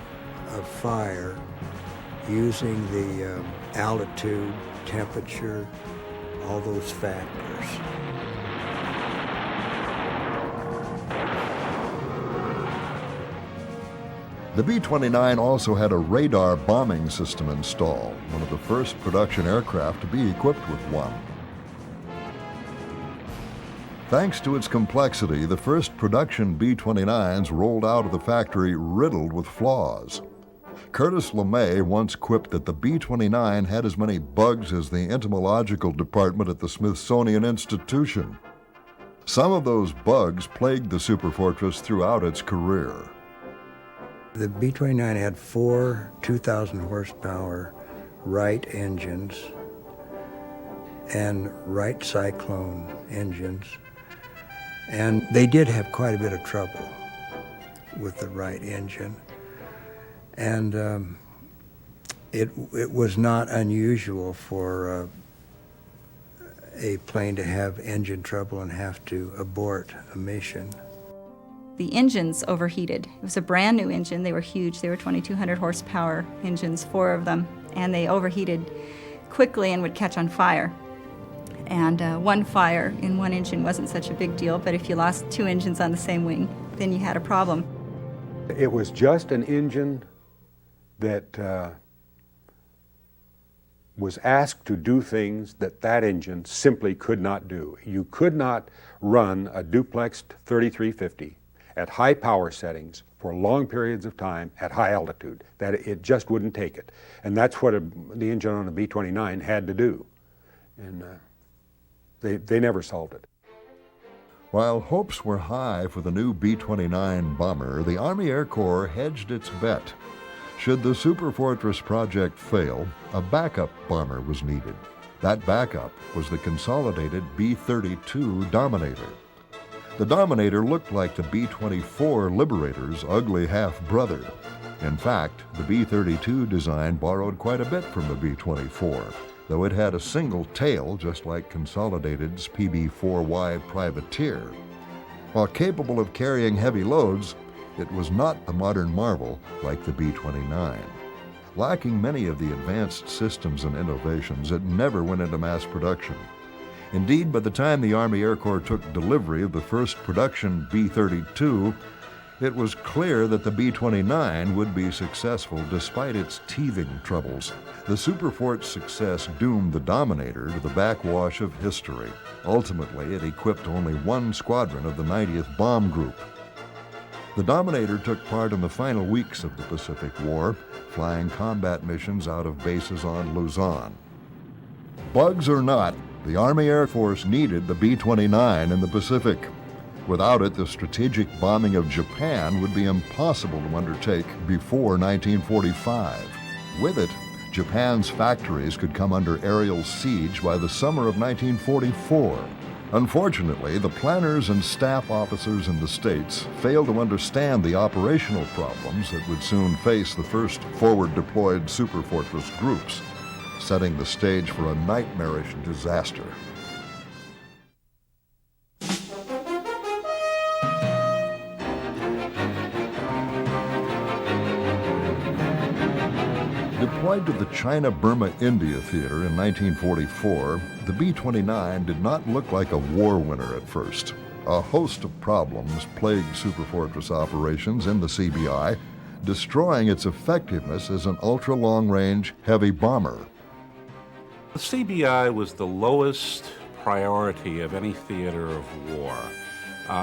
of fire using the altitude, temperature, all those factors. The B-29 also had a radar bombing system installed, one of the first production aircraft to be equipped with one. Thanks to its complexity, the first production B-29s rolled out of the factory riddled with flaws. Curtis LeMay once quipped that the B-29 had as many bugs as the entomological department at the Smithsonian Institution. Some of those bugs plagued the Superfortress throughout its career. The B-29 had 4 2,000 horsepower Wright engines and Wright Cyclone engines. And they did have quite a bit of trouble with the Wright engine. And it was not unusual for a plane to have engine trouble and have to abort a mission. The engines overheated. It was a brand new engine. They were huge. They were 2,200 horsepower engines, 4 of them, and they overheated quickly and would catch on fire. And one fire in one engine wasn't such a big deal, but if you lost 2 engines on the same wing, then you had a problem. It was just an engine that was asked to do things that that engine simply could not do. You could not run a duplexed 3350 at high power settings for long periods of time at high altitude. That it just wouldn't take it. And that's what the engine on a B-29 had to do. And they never solved it. While hopes were high for the new B-29 bomber, the Army Air Corps hedged its bet. Should the Superfortress project fail, a backup bomber was needed. That backup was the consolidated B-32 Dominator. The Dominator looked like the B-24 Liberator's ugly half-brother. In fact, the B-32 design borrowed quite a bit from the B-24, though it had a single tail just like Consolidated's PB-4Y Privateer. While capable of carrying heavy loads, it was not the modern marvel like the B-29. Lacking many of the advanced systems and innovations, it never went into mass production. Indeed, by the time the Army Air Corps took delivery of the first production B-32, it was clear that the B-29 would be successful despite its teething troubles. The Superfort's success doomed the Dominator to the backwash of history. Ultimately, it equipped only 1 squadron of the 90th Bomb Group. The Dominator took part in the final weeks of the Pacific War, flying combat missions out of bases on Luzon. Bugs or not, the Army Air Force needed the B-29 in the Pacific. Without it, the strategic bombing of Japan would be impossible to undertake before 1945. With it, Japan's factories could come under aerial siege by the summer of 1944. Unfortunately, the planners and staff officers in the States failed to understand the operational problems that would soon face the first forward-deployed Superfortress groups, setting the stage for a nightmarish disaster. Deployed to the China-Burma-India theater in 1944, the B-29 did not look like a war winner at first. A host of problems plagued Superfortress operations in the CBI, destroying its effectiveness as an ultra-long-range heavy bomber. The CBI was the lowest priority of any theater of war.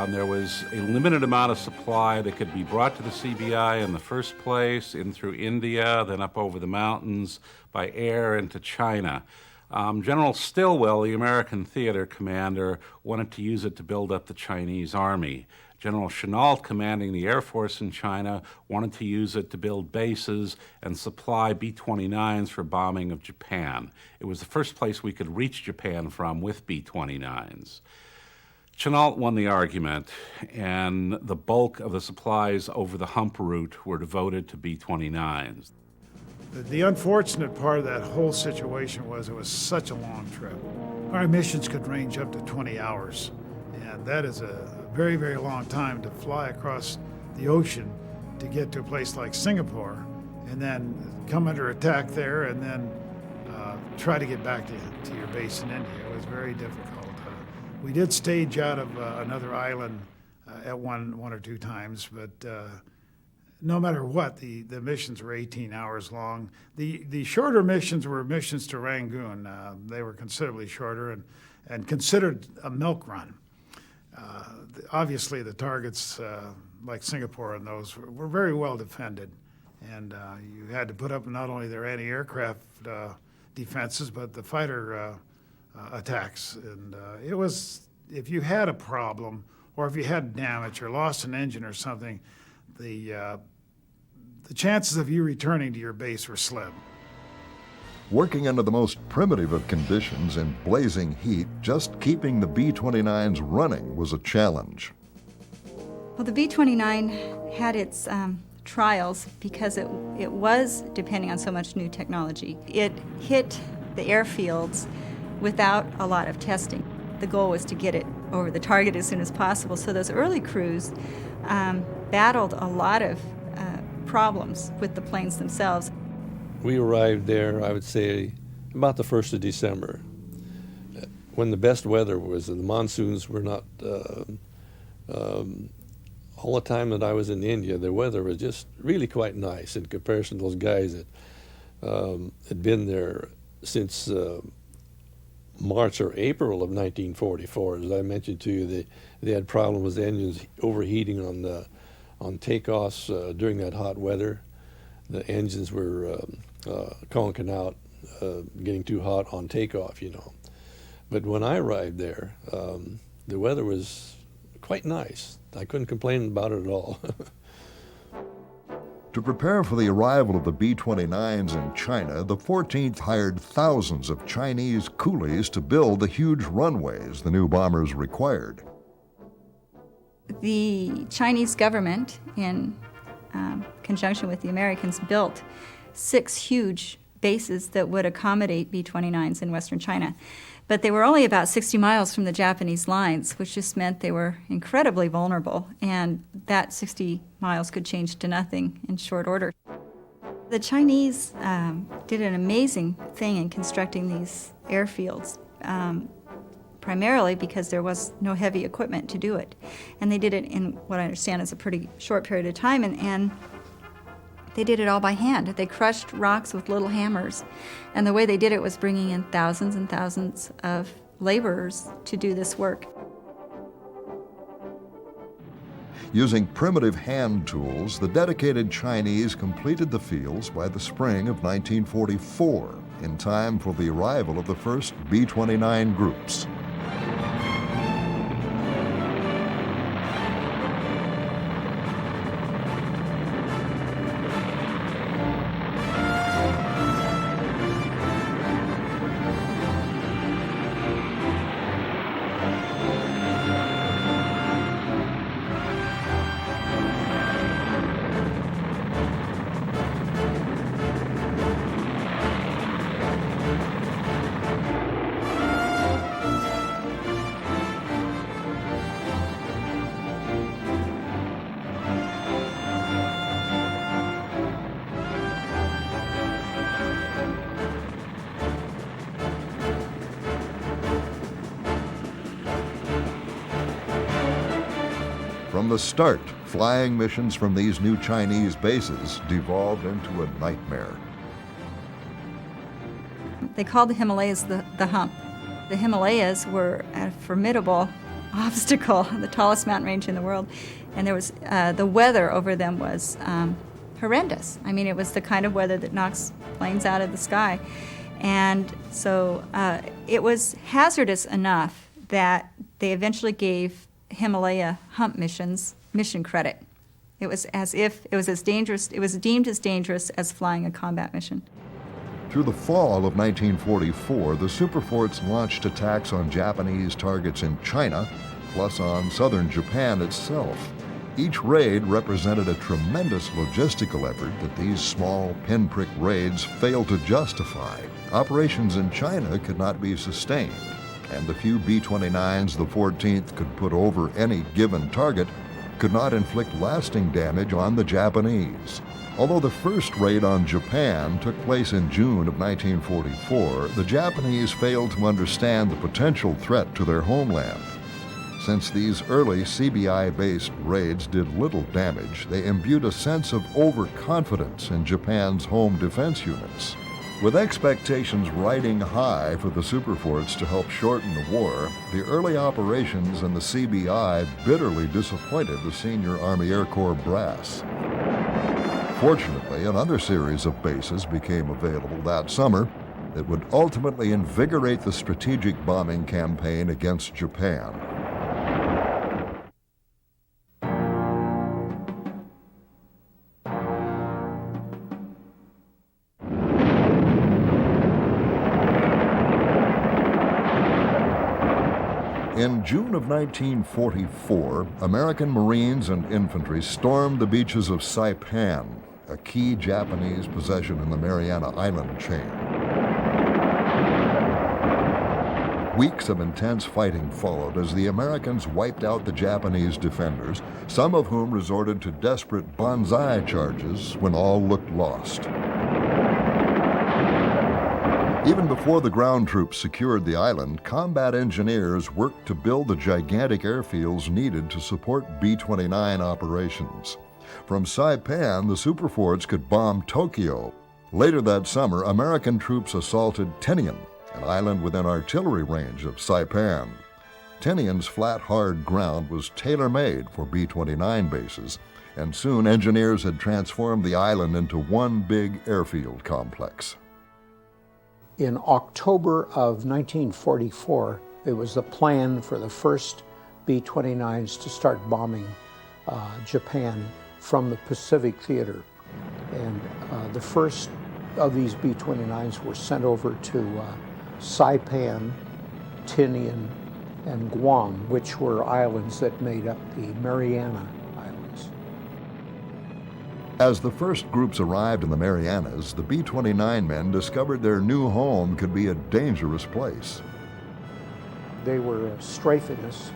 There was a limited amount of supply that could be brought to the CBI in the first place, in through India, then up over the mountains by air into China. General Stilwell, the American theater commander, wanted to use it to build up the Chinese army. General Chennault, commanding the Air Force in China, wanted to use it to build bases and supply B-29s for bombing of Japan. It was the first place we could reach Japan from with B-29s. Chennault won the argument, and the bulk of the supplies over the hump route were devoted to B-29s. The unfortunate part of that whole situation was it was such a long trip. Our missions could range up to 20 hours, and that is a very, very long time to fly across the ocean to get to a place like Singapore, and then come under attack there, and then try to get back to your base in India. It was very difficult. We did stage out of another island at one or two times, but no matter what, the missions were 18 hours long. The shorter missions were missions to Rangoon. They were considerably shorter and considered a milk run. Obviously, the targets like Singapore and those were very well defended, and you had to put up not only their anti-aircraft defenses, but the fighter attacks, and it was if you had a problem or if you had damage or lost an engine or something, the chances of you returning to your base were slim. Working under the most primitive of conditions in blazing heat, just keeping the B-29s running was a challenge. Well, the B-29 had its trials because it was depending on so much new technology. It hit the airfields without a lot of testing. The goal was to get it over the target as soon as possible. So those early crews battled a lot of problems with the planes themselves. We arrived there, I would say, about the 1st of December, when the best weather was, and the monsoons were not, all the time that I was in India, the weather was just really quite nice in comparison to those guys that had been there since March or April of 1944. As I mentioned to you, they had problems with engines overheating on takeoffs during that hot weather. The engines were conking out, getting too hot on takeoff, you know. But when I arrived there, the weather was quite nice. I couldn't complain about it at all. To prepare for the arrival of the B-29s in China, the 14th hired thousands of Chinese coolies to build the huge runways the new bombers required. The Chinese government, in conjunction with the Americans, built 6 huge bases that would accommodate B-29s in Western China. But they were only about 60 miles from the Japanese lines, which just meant they were incredibly vulnerable, and that 60 miles could change to nothing in short order. The Chinese did an amazing thing in constructing these airfields, primarily because there was no heavy equipment to do it. And they did it in what I understand is a pretty short period of time, and they did it all by hand. They crushed rocks with little hammers. And the way they did it was bringing in thousands and thousands of laborers to do this work. Using primitive hand tools, the dedicated Chinese completed the fields by the spring of 1944, in time for the arrival of the first B-29 groups. From the start, flying missions from these new Chinese bases devolved into a nightmare. They called the Himalayas the hump. The Himalayas were a formidable obstacle, the tallest mountain range in the world, and there was the weather over them was horrendous. I mean, it was the kind of weather that knocks planes out of the sky. And so it was hazardous enough that they eventually gave Himalaya hump missions mission credit. It was as if it was as dangerous, it was deemed as dangerous as flying a combat mission. Through the fall of 1944, the superforts launched attacks on Japanese targets in China, plus on southern Japan itself. Each raid represented a tremendous logistical effort that these small pinprick raids failed to justify. Operations in China could not be sustained, and the few B-29s the 14th could put over any given target could not inflict lasting damage on the Japanese. Although the first raid on Japan took place in June of 1944, the Japanese failed to understand the potential threat to their homeland. Since these early CBI-based raids did little damage, they imbued a sense of overconfidence in Japan's home defense units. With expectations riding high for the superforts to help shorten the war, the early operations in the CBI bitterly disappointed the senior Army Air Corps brass. Fortunately, another series of bases became available that summer that would ultimately invigorate the strategic bombing campaign against Japan. In June of 1944, American Marines and infantry stormed the beaches of Saipan, a key Japanese possession in the Mariana Island chain. Weeks of intense fighting followed as the Americans wiped out the Japanese defenders, some of whom resorted to desperate banzai charges when all looked lost. Even before the ground troops secured the island, combat engineers worked to build the gigantic airfields needed to support B-29 operations. From Saipan, the superforts could bomb Tokyo. Later that summer, American troops assaulted Tinian, an island within artillery range of Saipan. Tinian's flat, hard ground was tailor-made for B-29 bases, and soon engineers had transformed the island into one big airfield complex. In October of 1944, it was the plan for the first B-29s to start bombing Japan from the Pacific Theater. And the first of these B-29s were sent over to Saipan, Tinian, and Guam, which were islands that made up the Mariana Islands. As the first groups arrived in the Marianas, the B-29 men discovered their new home could be a dangerous place. They were strafing us,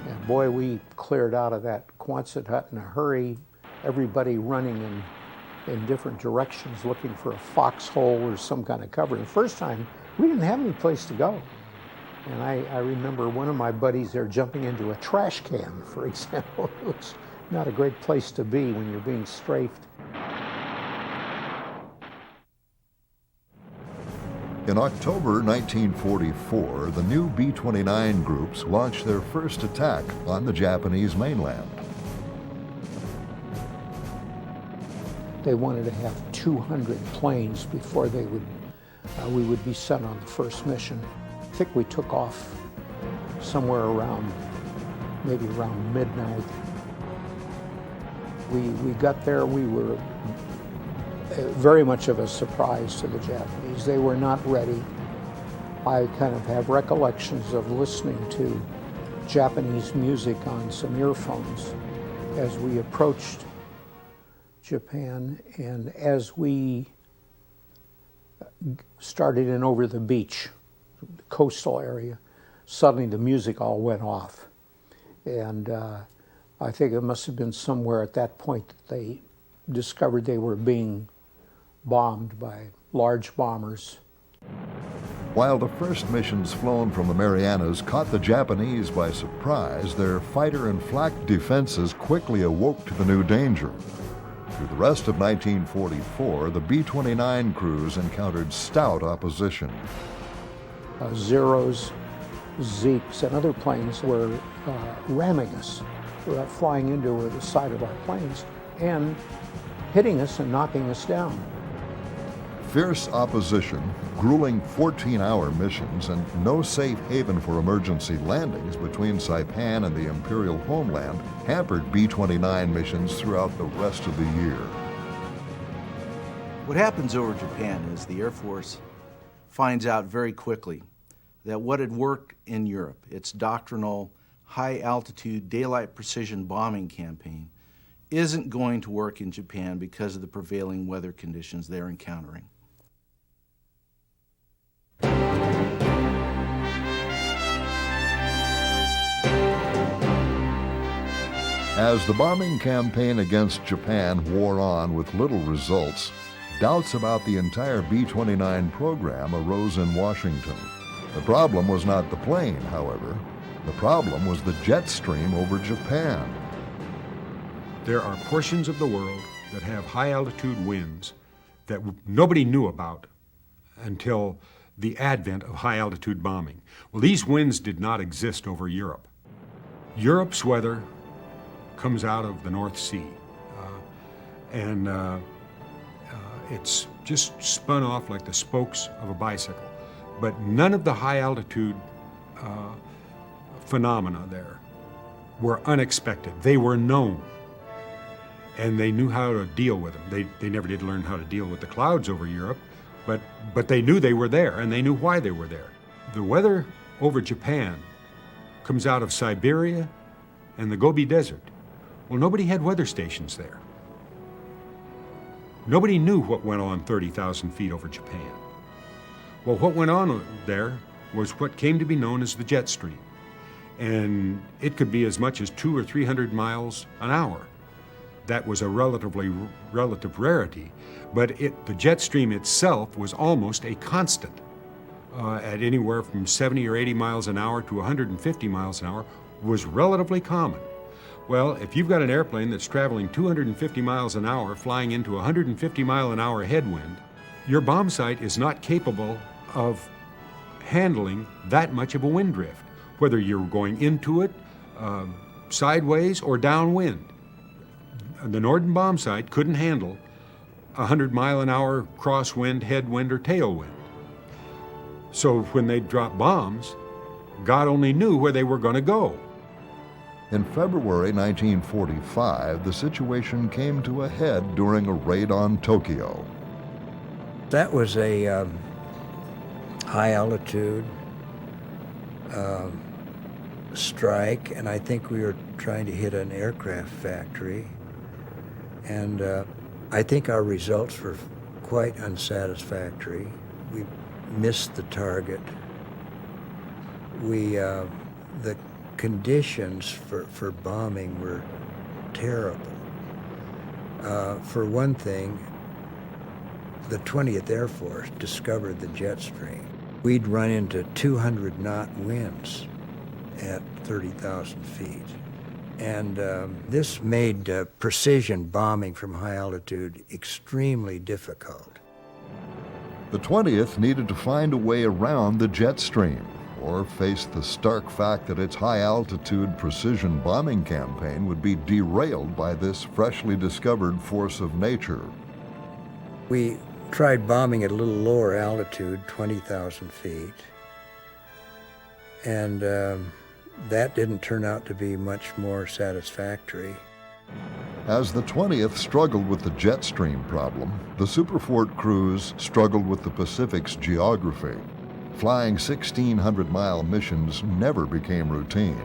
and boy, we cleared out of that Quonset hut in a hurry, everybody running in different directions looking for a foxhole or some kind of cover. The first time, we didn't have any place to go. And I remember one of my buddies there jumping into a trash can, for example. It was not a great place to be when you're being strafed. In October 1944, the new B-29 groups launched their first attack on the Japanese mainland. They wanted to have 200 planes before we would be sent on the first mission. I think we took off somewhere around, maybe around midnight. We got there, we were very much of a surprise to the Japanese. They were not ready. I kind of have recollections of listening to Japanese music on some earphones as we approached Japan, and as we started in over the beach, the coastal area, suddenly the music all went off. And I think it must have been somewhere at that point that they discovered they were being bombed by large bombers. While the first missions flown from the Marianas caught the Japanese by surprise, their fighter and flak defenses quickly awoke to the new danger. Through the rest of 1944, the B-29 crews encountered stout opposition. Zeros, Zeeks, and other planes were ramming us, flying into the side of our planes and hitting us and knocking us down. Fierce opposition, grueling 14-hour missions, and no safe haven for emergency landings between Saipan and the Imperial homeland hampered B-29 missions throughout the rest of the year. What happens over Japan is the Air Force finds out very quickly that what had worked in Europe, its doctrinal, high-altitude, daylight precision bombing campaign, isn't going to work in Japan because of the prevailing weather conditions they're encountering. As the bombing campaign against Japan wore on with little results, doubts about the entire B-29 program arose in Washington. The problem was not the plane, however. The problem was the jet stream over Japan. There are portions of the world that have high-altitude winds that nobody knew about until the advent of high-altitude bombing. Well, these winds did not exist over Europe. Europe's weather comes out of the North Sea, and it's just spun off like the spokes of a bicycle. But none of the high-altitude phenomena there were unexpected. They were known, and they knew how to deal with them. They never did learn how to deal with the clouds over Europe, but they knew they were there, and they knew why they were there. The weather over Japan comes out of Siberia and the Gobi Desert. Well, nobody had weather stations there. Nobody knew what went on 30,000 feet over Japan. Well, what went on there was what came to be known as the jet stream. And it could be as much as 200 or 300 miles an hour. That was a relative rarity, but the jet stream itself was almost a constant. At anywhere from 70 or 80 miles an hour to 150 miles an hour was relatively common. Well, if you've got an airplane that's traveling 250 miles an hour flying into 150 mile an hour headwind, your bomb sight is not capable of handling that much of a wind drift, whether you're going into it, sideways, or downwind. The Norden bomb sight couldn't handle 100 mile an hour crosswind, headwind, or tailwind. So when they dropped bombs, God only knew where they were going to go. In February 1945, the situation came to a head during a raid on Tokyo. That was a high altitude strike, and I think we were trying to hit an aircraft factory. And I think our results were quite unsatisfactory. We missed the target. The conditions for bombing were terrible. For one thing, the 20th Air Force discovered the jet stream. We'd run into 200-knot winds at 30,000 feet. And this made precision bombing from high altitude extremely difficult. The 20th needed to find a way around the jet stream, or face the stark fact that its high-altitude precision bombing campaign would be derailed by this freshly discovered force of nature. We tried bombing at a little lower altitude, 20,000 feet, and that didn't turn out to be much more satisfactory. As the 20th struggled with the jet stream problem, the Superfort crews struggled with the Pacific's geography. Flying 1,600-mile missions never became routine.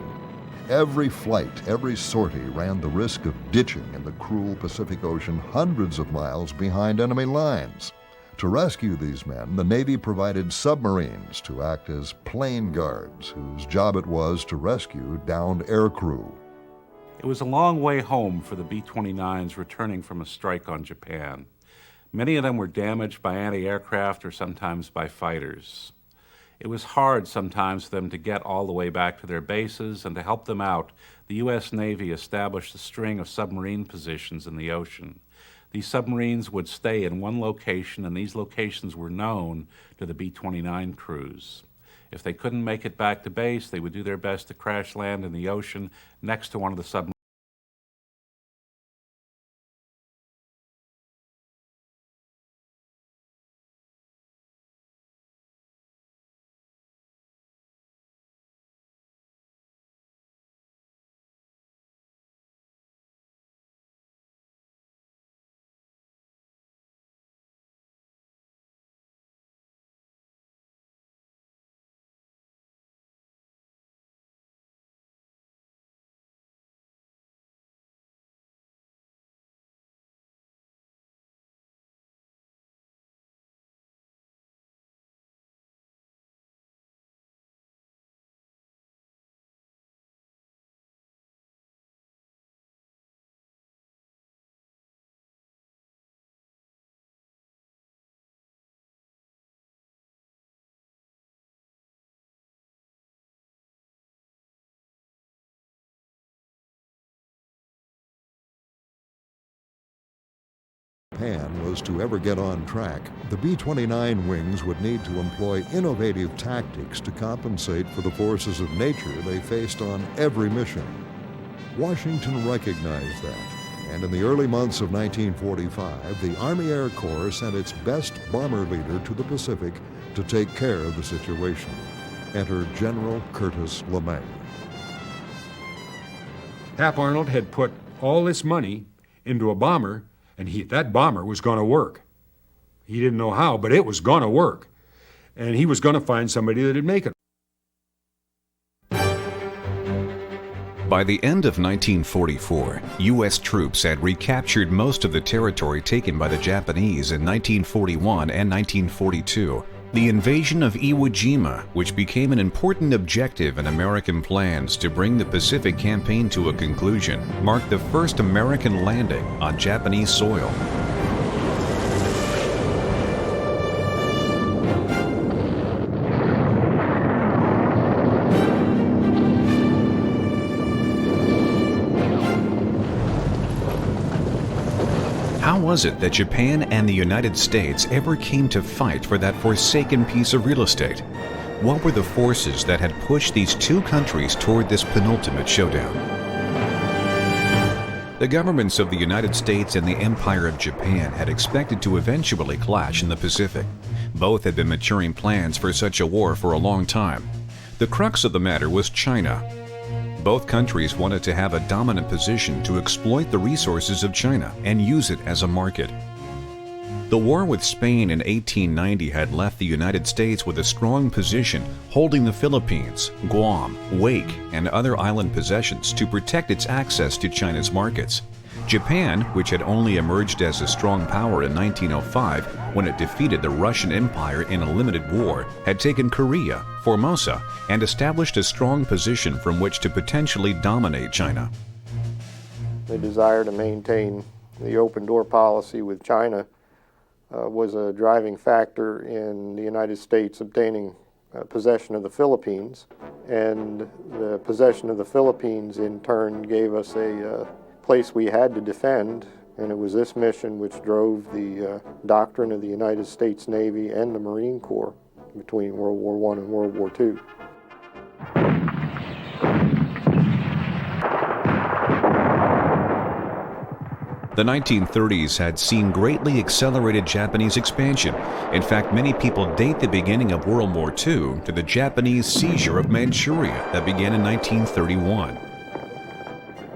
Every flight, every sortie ran the risk of ditching in the cruel Pacific Ocean hundreds of miles behind enemy lines. To rescue these men, the Navy provided submarines to act as plane guards, whose job it was to rescue downed aircrew. It was a long way home for the B-29s returning from a strike on Japan. Many of them were damaged by anti-aircraft or sometimes by fighters. It was hard sometimes for them to get all the way back to their bases, and to help them out, the U.S. Navy established a string of submarine positions in the ocean. These submarines would stay in one location, and these locations were known to the B-29 crews. If they couldn't make it back to base, they would do their best to crash land in the ocean next to one of the submarines. Japan was to ever get on track, the B-29 wings would need to employ innovative tactics to compensate for the forces of nature they faced on every mission. Washington recognized that, and in the early months of 1945, the Army Air Corps sent its best bomber leader to the Pacific to take care of the situation. Enter General Curtis LeMay. Hap Arnold had put all this money into a bomber, and that bomber was going to work. He didn't know how, but it was going to work. And he was going to find somebody that would make it. By the end of 1944, U.S. troops had recaptured most of the territory taken by the Japanese in 1941 and 1942. The invasion of Iwo Jima, which became an important objective in American plans to bring the Pacific Campaign to a conclusion, marked the first American landing on Japanese soil. How was it that Japan and the United States ever came to fight for that forsaken piece of real estate? What were the forces that had pushed these two countries toward this penultimate showdown? The governments of the United States and the Empire of Japan had expected to eventually clash in the Pacific. Both had been maturing plans for such a war for a long time. The crux of the matter was China. Both countries wanted to have a dominant position to exploit the resources of China and use it as a market. The war with Spain in 1890 had left the United States with a strong position, holding the Philippines, Guam, Wake, and other island possessions to protect its access to China's markets. Japan, which had only emerged as a strong power in 1905 when it defeated the Russian Empire in a limited war, had taken Korea, Formosa, and established a strong position from which to potentially dominate China. The desire to maintain the open door policy with China was a driving factor in the United States obtaining possession of the Philippines, and the possession of the Philippines in turn gave us a place we had to defend, and it was this mission which drove the doctrine of the United States Navy and the Marine Corps between World War I and World War II. The 1930s had seen greatly accelerated Japanese expansion. In fact, many people date the beginning of World War II to the Japanese seizure of Manchuria that began in 1931.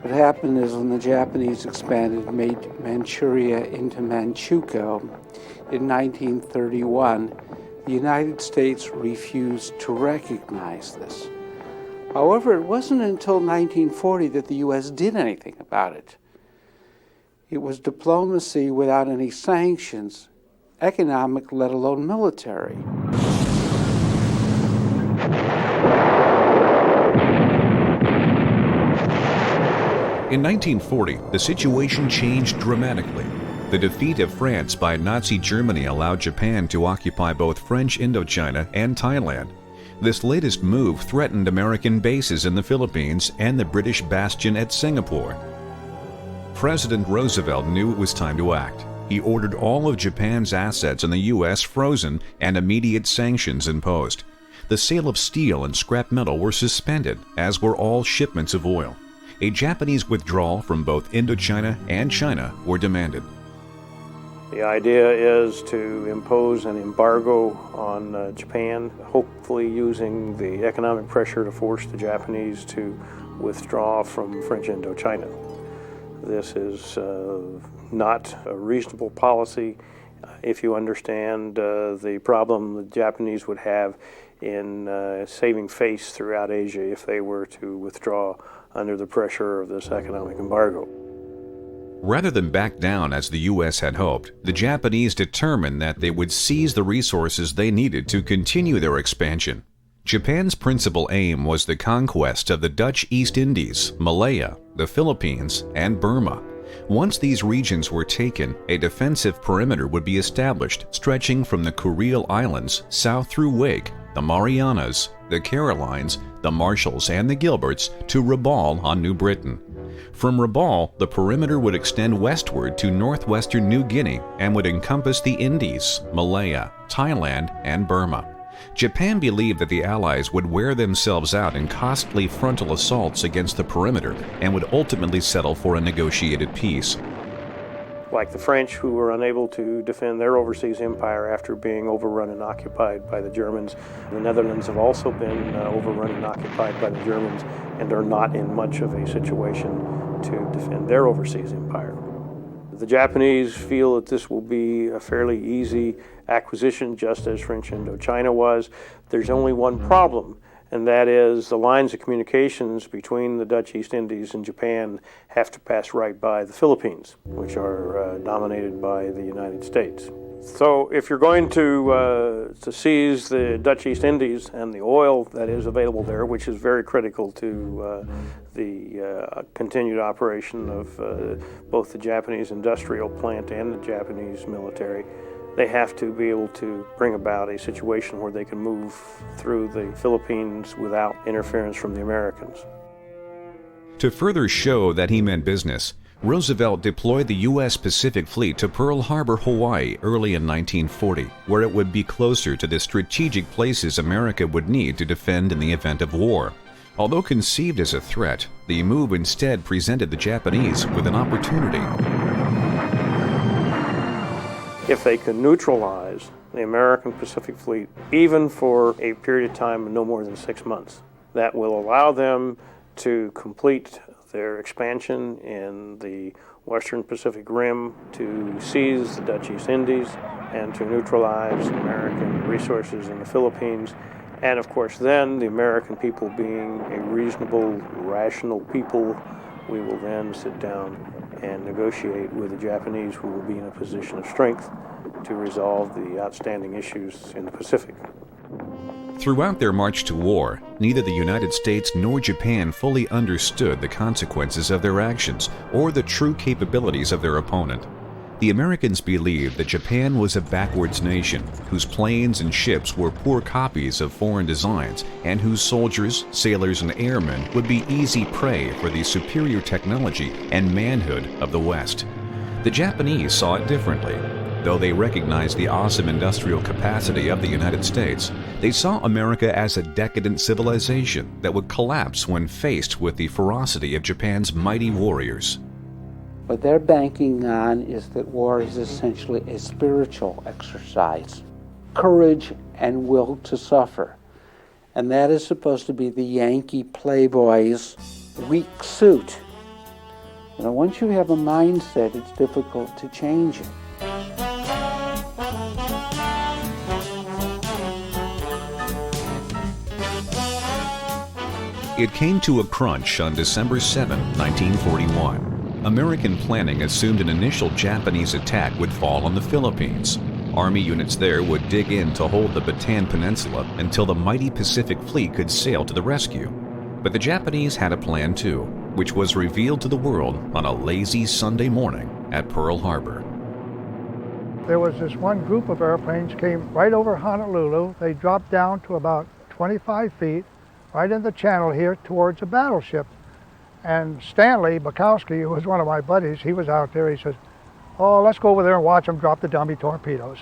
What happened is when the Japanese expanded, made Manchuria into Manchukuo in 1931, the United States refused to recognize this. However, it wasn't until 1940 that the U.S. did anything about it. It was diplomacy without any sanctions, economic, let alone military. In 1940, the situation changed dramatically. The defeat of France by Nazi Germany allowed Japan to occupy both French Indochina and Thailand. This latest move threatened American bases in the Philippines and the British bastion at Singapore. President Roosevelt knew it was time to act. He ordered all of Japan's assets in the U.S. frozen and immediate sanctions imposed. The sale of steel and scrap metal were suspended, as were all shipments of oil. A Japanese withdrawal from both Indochina and China were demanded. The idea is to impose an embargo on Japan, hopefully using the economic pressure to force the Japanese to withdraw from French Indochina. This is not a reasonable policy if you understand the problem the Japanese would have in saving face throughout Asia if they were to withdraw under the pressure of this economic embargo. Rather than back down as the U.S. had hoped, the Japanese determined that they would seize the resources they needed to continue their expansion. Japan's principal aim was the conquest of the Dutch East Indies, Malaya, the Philippines, and Burma. Once these regions were taken, a defensive perimeter would be established stretching from the Kuriles Islands south through Wake, the Marianas, the Carolines, the Marshalls, and the Gilberts to Rabaul on New Britain. From Rabaul, the perimeter would extend westward to northwestern New Guinea and would encompass the Indies, Malaya, Thailand, and Burma. Japan believed that the Allies would wear themselves out in costly frontal assaults against the perimeter and would ultimately settle for a negotiated peace. Like the French, who were unable to defend their overseas empire after being overrun and occupied by the Germans. The Netherlands have also been overrun and occupied by the Germans and are not in much of a situation to defend their overseas empire. The Japanese feel that this will be a fairly easy acquisition, just as French Indochina was. There's only one problem, and that is the lines of communications between the Dutch East Indies and Japan have to pass right by the Philippines, which are dominated by the United States. So if you're going to seize the Dutch East Indies and the oil that is available there, which is very critical to the continued operation of both the Japanese industrial plant and the Japanese military, they have to be able to bring about a situation where they can move through the Philippines without interference from the Americans. To further show that he meant business, Roosevelt deployed the U.S. Pacific Fleet to Pearl Harbor, Hawaii early in 1940, where it would be closer to the strategic places America would need to defend in the event of war. Although conceived as a threat, the move instead presented the Japanese with an opportunity. If they can neutralize the American Pacific Fleet, even for a period of time of no more than 6 months, that will allow them to complete their expansion in the Western Pacific Rim, to seize the Dutch East Indies, and to neutralize American resources in the Philippines. And of course then, the American people being a reasonable, rational people, we will then sit down and negotiate with the Japanese, who will be in a position of strength to resolve the outstanding issues in the Pacific. Throughout their march to war, neither the United States nor Japan fully understood the consequences of their actions or the true capabilities of their opponent. The Americans believed that Japan was a backwards nation whose planes and ships were poor copies of foreign designs and whose soldiers, sailors, and airmen would be easy prey for the superior technology and manhood of the West. The Japanese saw it differently. Though they recognized the awesome industrial capacity of the United States, they saw America as a decadent civilization that would collapse when faced with the ferocity of Japan's mighty warriors. What they're banking on is that war is essentially a spiritual exercise, courage and will to suffer. And that is supposed to be the Yankee playboy's weak suit. You know, once you have a mindset, it's difficult to change it. It came to a crunch on December 7, 1941. American planning assumed an initial Japanese attack would fall on the Philippines. Army units there would dig in to hold the Bataan Peninsula until the mighty Pacific Fleet could sail to the rescue. But the Japanese had a plan too, which was revealed to the world on a lazy Sunday morning at Pearl Harbor. There was this one group of airplanes came right over Honolulu. They dropped down to about 25 feet, right in the channel here towards a battleship. And Stanley Bukowski, who was one of my buddies, he was out there. He says, "Oh, let's go over there and watch them drop the dummy torpedoes."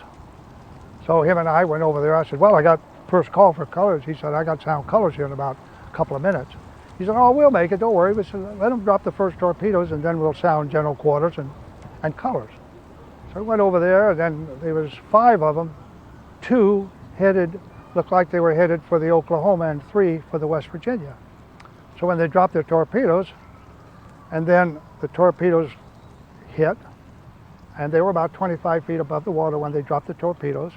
So him and I went over there. I said, "Well, I got first call for colors." He said, "I got sound colors here in about a couple of minutes." He said, "Oh, we'll make it, don't worry. We said, let them drop the first torpedoes and then we'll sound general quarters and colors." So we went over there, and then there was 5 of them. 2 headed, looked like they were headed for the Oklahoma, and 3 for the West Virginia. So when they dropped their torpedoes, and then the torpedoes hit, and they were about 25 feet above the water when they dropped the torpedoes,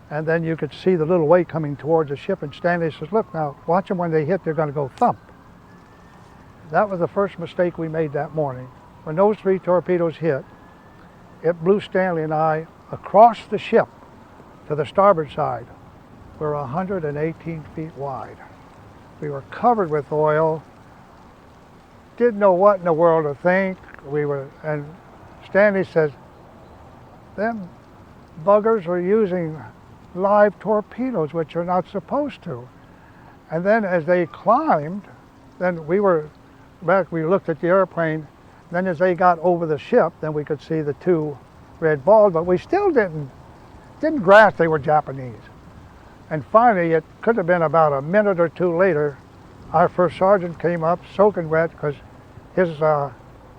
and then you could see the little wake coming towards the ship, and Stanley says, "Look now, watch them when they hit, they're going to go thump." That was the first mistake we made that morning. When those 3 torpedoes hit, it blew Stanley and I across the ship to the starboard side. We're 118 feet wide. We were covered with oil, didn't know what in the world to think. And Stanley says, "Them buggers are using live torpedoes, which are not supposed to." And then as they climbed, then we looked at the airplane. Then as they got over the ship, then we could see the 2 red balls, but we still didn't grasp they were Japanese. And finally, it could have been about a minute or 2 later, our first sergeant came up soaking wet because his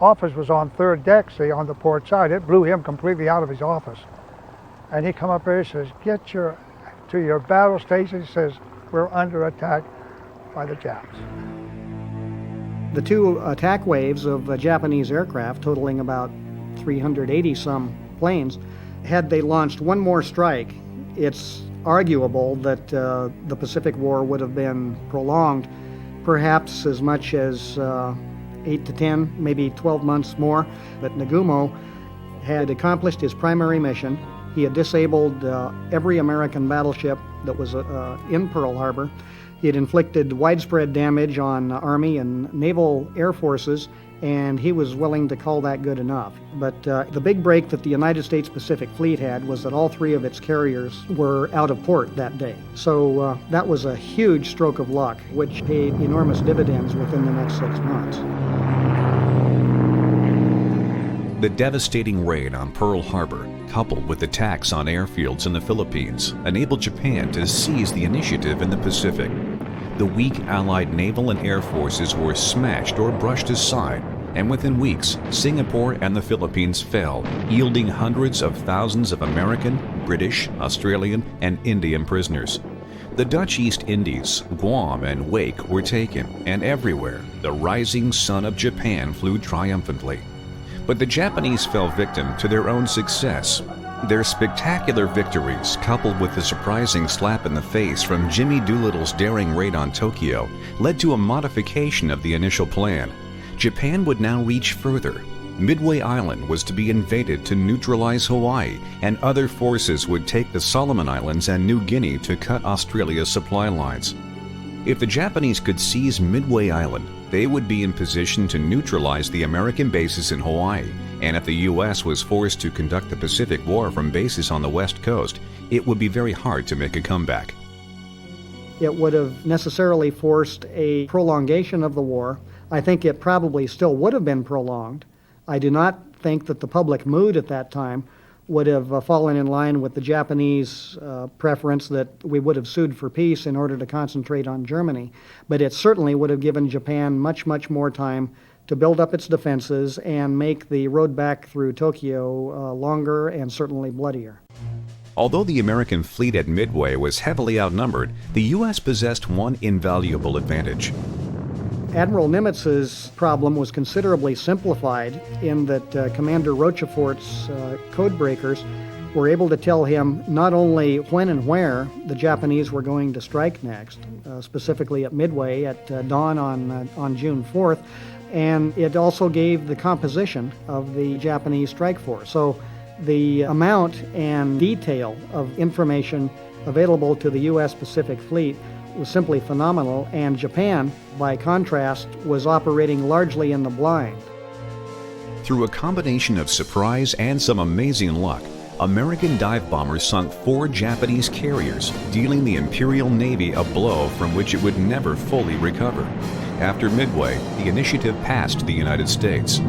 office was on 3rd deck, see, on the port side. It blew him completely out of his office. And he come up there and says, "Get to your battle station." He says, "We're under attack by the Japs." The 2 attack waves of Japanese aircraft, totaling about 380 some planes, had they launched one more strike, it's arguable that the Pacific War would have been prolonged perhaps as much as 8 to 10, maybe 12 months more. But Nagumo had accomplished his primary mission. He had disabled every American battleship that was in Pearl Harbor. He had inflicted widespread damage on Army and naval air forces, and he was willing to call that good enough. But the big break that the United States Pacific Fleet had was that all three of its carriers were out of port that day. So that was a huge stroke of luck, which paid enormous dividends within the next 6 months. The devastating raid on Pearl Harbor, coupled with attacks on airfields in the Philippines, enabled Japan to seize the initiative in the Pacific. The weak Allied naval and air forces were smashed or brushed aside, and within weeks, Singapore and the Philippines fell, yielding hundreds of thousands of American, British, Australian, and Indian prisoners. The Dutch East Indies, Guam, and Wake were taken, and everywhere, the rising sun of Japan flew triumphantly. But the Japanese fell victim to their own success. Their spectacular victories, coupled with the surprising slap in the face from Jimmy Doolittle's daring raid on Tokyo, led to a modification of the initial plan. Japan would now reach further. Midway Island was to be invaded to neutralize Hawaii, and other forces would take the Solomon Islands and New Guinea to cut Australia's supply lines. If the Japanese could seize Midway Island, they would be in position to neutralize the American bases in Hawaii, and if the U.S. was forced to conduct the Pacific War from bases on the West Coast, it would be very hard to make a comeback. It would have necessarily forced a prolongation of the war. I think it probably still would have been prolonged. I do not think that the public mood at that time would have fallen in line with the Japanese preference that we would have sued for peace in order to concentrate on Germany. But it certainly would have given Japan much, much more time to build up its defenses and make the road back through Tokyo longer and certainly bloodier. Although the American fleet at Midway was heavily outnumbered, the U.S. possessed one invaluable advantage. Admiral Nimitz's problem was considerably simplified in that Commander Rochefort's code breakers were able to tell him not only when and where the Japanese were going to strike next, specifically at Midway at dawn on June 4th, and it also gave the composition of the Japanese strike force. So the amount and detail of information available to the U.S. Pacific Fleet was simply phenomenal, and Japan, by contrast, was operating largely in the blind. Through a combination of surprise and some amazing luck, American dive bombers sunk 4 Japanese carriers, dealing the Imperial Navy a blow from which it would never fully recover. After Midway, the initiative passed the United States.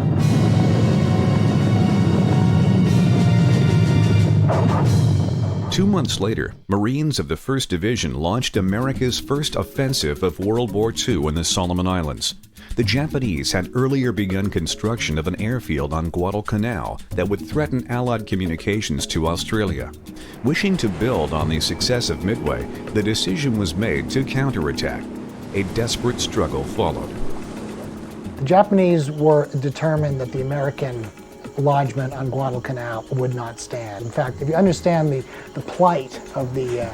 Two months later, Marines of the 1st Division launched America's first offensive of World War II in the Solomon Islands. The Japanese had earlier begun construction of an airfield on Guadalcanal that would threaten Allied communications to Australia. Wishing to build on the success of Midway, the decision was made to counterattack. A desperate struggle followed. The Japanese were determined that the American lodgment on Guadalcanal would not stand. In fact, if you understand the plight of the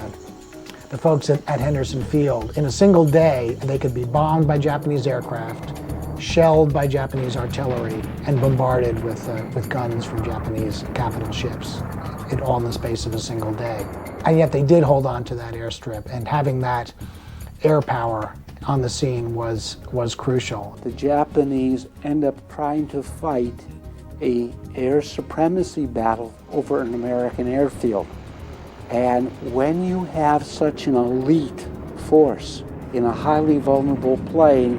folks at Henderson Field, in a single day they could be bombed by Japanese aircraft, shelled by Japanese artillery, and bombarded with guns from Japanese capital ships, all in the space of a single day. And yet they did hold on to that airstrip, and having that air power on the scene was crucial. The Japanese end up trying to fight an air supremacy battle over an American airfield. And when you have such an elite force in a highly vulnerable plane,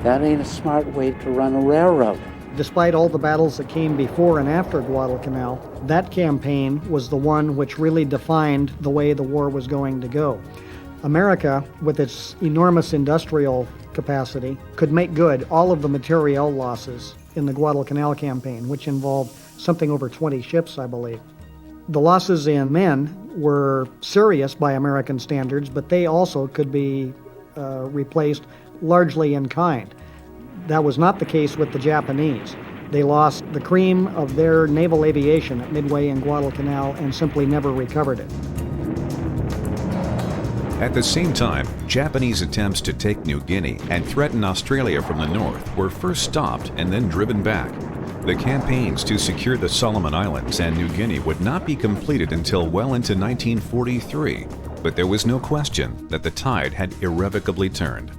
that ain't a smart way to run a railroad. Despite all the battles that came before and after Guadalcanal, that campaign was the one which really defined the way the war was going to go. America, with its enormous industrial capacity, could make good all of the materiel losses in the Guadalcanal campaign, which involved something over 20 ships, I believe. The losses in men were serious by American standards, but they also could be replaced largely in kind. That was not the case with the Japanese. They lost the cream of their naval aviation at Midway and Guadalcanal and simply never recovered it. At the same time, Japanese attempts to take New Guinea and threaten Australia from the north were first stopped and then driven back. The campaigns to secure the Solomon Islands and New Guinea would not be completed until well into 1943, but there was no question that the tide had irrevocably turned.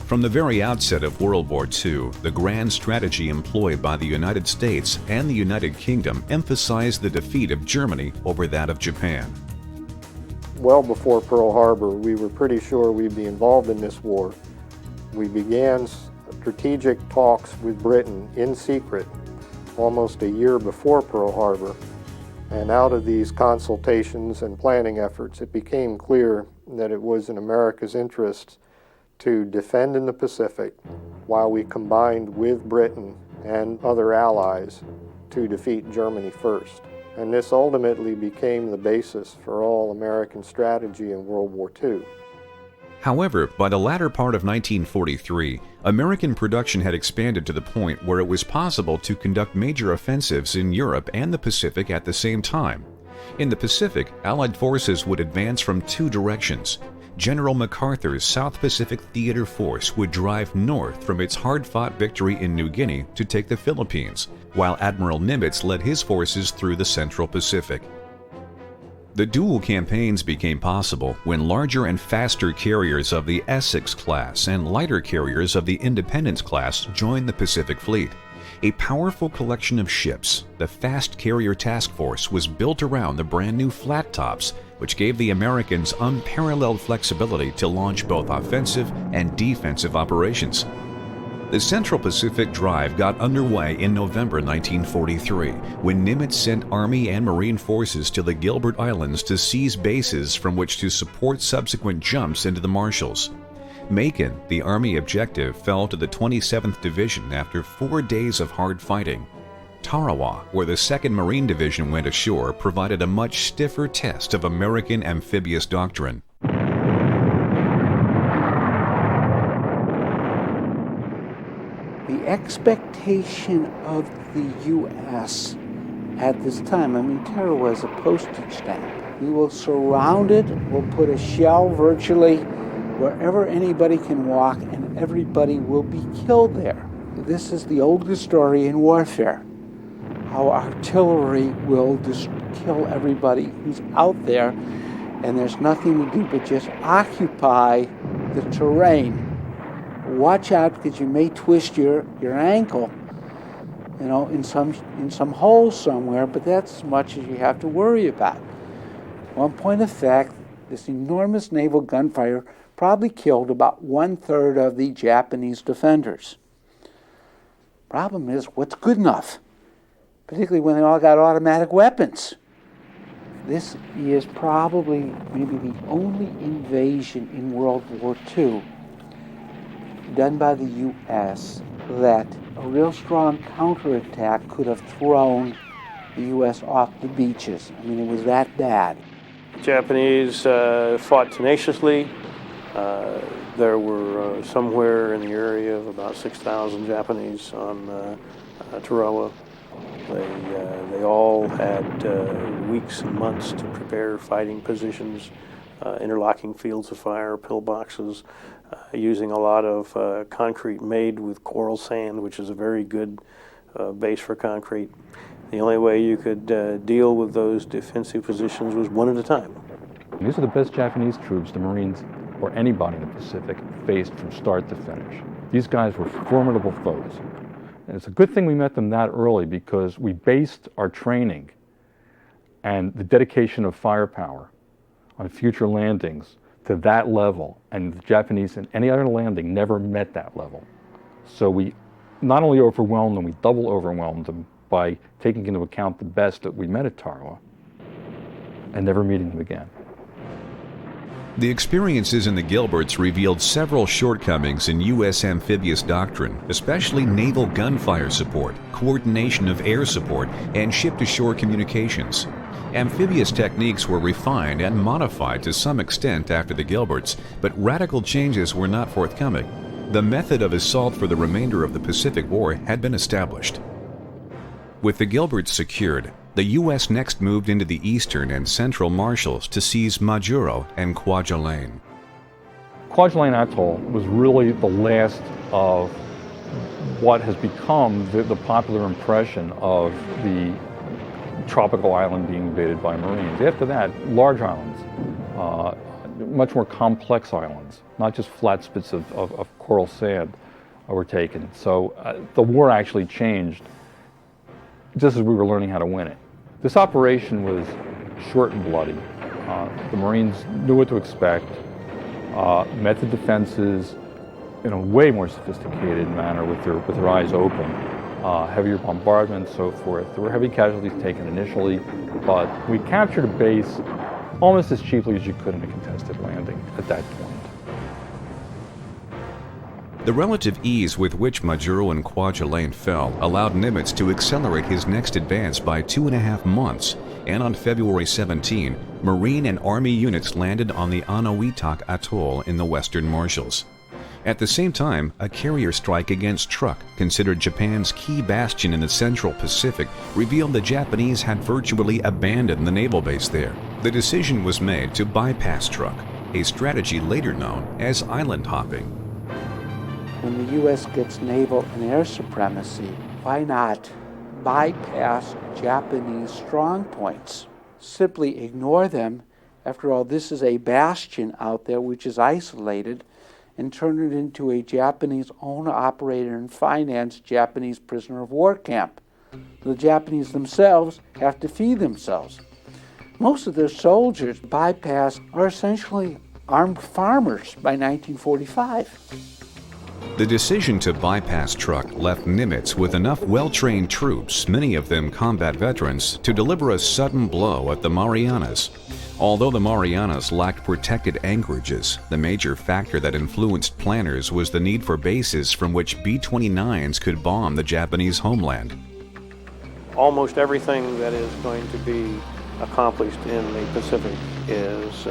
From the very outset of World War II, the grand strategy employed by the United States and the United Kingdom emphasized the defeat of Germany over that of Japan. Well before Pearl Harbor, we were pretty sure we'd be involved in this war. We began strategic talks with Britain in secret almost a year before Pearl Harbor, and out of these consultations and planning efforts, it became clear that it was in America's interest to defend in the Pacific while we combined with Britain and other allies to defeat Germany first. And this ultimately became the basis for all American strategy in World War II. However, by the latter part of 1943, American production had expanded to the point where it was possible to conduct major offensives in Europe and the Pacific at the same time. In the Pacific, Allied forces would advance from two directions. General MacArthur's South Pacific Theater Force would drive north from its hard-fought victory in New Guinea to take the Philippines, while Admiral Nimitz led his forces through the Central Pacific. The dual campaigns became possible when larger and faster carriers of the Essex class and lighter carriers of the Independence class joined the Pacific Fleet. A powerful collection of ships, the Fast Carrier Task Force was built around the brand new flat tops, which gave the Americans unparalleled flexibility to launch both offensive and defensive operations. The Central Pacific Drive got underway in November 1943, when Nimitz sent Army and Marine forces to the Gilbert Islands to seize bases from which to support subsequent jumps into the Marshalls. Macon, the Army objective, fell to the 27th Division after 4 days of hard fighting. Tarawa, where the 2nd Marine Division went ashore, provided a much stiffer test of American amphibious doctrine. The expectation of the U.S. at this time, I mean, Tarawa is a postage stamp. We will surround it, we'll put a shell virtually wherever anybody can walk, and everybody will be killed there. This is the oldest story in warfare, how artillery will just kill everybody who's out there, and there's nothing to do but just occupy the terrain. Watch out, because you may twist your ankle, you know, in some hole somewhere, but that's as much as you have to worry about. One point of fact, this enormous naval gunfire probably killed about 1/3 of the Japanese defenders. Problem is, what's good enough? Particularly when they all got automatic weapons. This is probably maybe the only invasion in World War II done by the U.S. that a real strong counterattack could have thrown the U.S. off the beaches. I mean, it was that bad. The Japanese fought tenaciously. There were somewhere in the area of about 6,000 Japanese on Tarawa. They all had weeks and months to prepare fighting positions, interlocking fields of fire, pillboxes, using a lot of concrete made with coral sand, which is a very good base for concrete. The only way you could deal with those defensive positions was one at a time. These are the best Japanese troops the Marines or anybody in the Pacific faced from start to finish. These guys were formidable foes. And it's a good thing we met them that early, because we based our training and the dedication of firepower on future landings to that level, and the Japanese in any other landing never met that level. So we not only overwhelmed them, we double overwhelmed them by taking into account the best that we met at Tarawa and never meeting them again. The experiences in the Gilberts revealed several shortcomings in U.S. amphibious doctrine, especially naval gunfire support, coordination of air support, and ship-to-shore communications. Amphibious techniques were refined and modified to some extent after the Gilberts, but radical changes were not forthcoming. The method of assault for the remainder of the Pacific War had been established. With the Gilberts secured, the U.S. next moved into the eastern and central Marshalls to seize Majuro and Kwajalein. Kwajalein Atoll was really the last of what has become the popular impression of the tropical island being invaded by Marines. After that, large islands, much more complex islands, not just flat spits of coral sand were taken. So the war actually changed just as we were learning how to win it. This operation was short and bloody. The Marines knew what to expect, met the defenses in a way more sophisticated manner with their eyes open. Heavier bombardment, so forth. There were heavy casualties taken initially, but we captured a base almost as cheaply as you could in a contested landing at that point. The relative ease with which Majuro and Kwajalein fell allowed Nimitz to accelerate his next advance by 2.5 months, and on February 17, Marine and Army units landed on the Anahuac Atoll in the Western Marshalls. At the same time, a carrier strike against Truk, considered Japan's key bastion in the Central Pacific, revealed the Japanese had virtually abandoned the naval base there. The decision was made to bypass Truk, a strategy later known as island hopping. When the U.S. gets naval and air supremacy, why not bypass Japanese strong points? Simply ignore them. After all, this is a bastion out there which is isolated, and turn it into a Japanese owner-operator and financed Japanese prisoner of war camp. The Japanese themselves have to feed themselves. Most of their soldiers bypassed are essentially armed farmers by 1945. The decision to bypass Truk left Nimitz with enough well-trained troops, many of them combat veterans, to deliver a sudden blow at the Marianas. Although the Marianas lacked protected anchorages, the major factor that influenced planners was the need for bases from which B-29s could bomb the Japanese homeland. Almost everything that is going to be accomplished in the Pacific is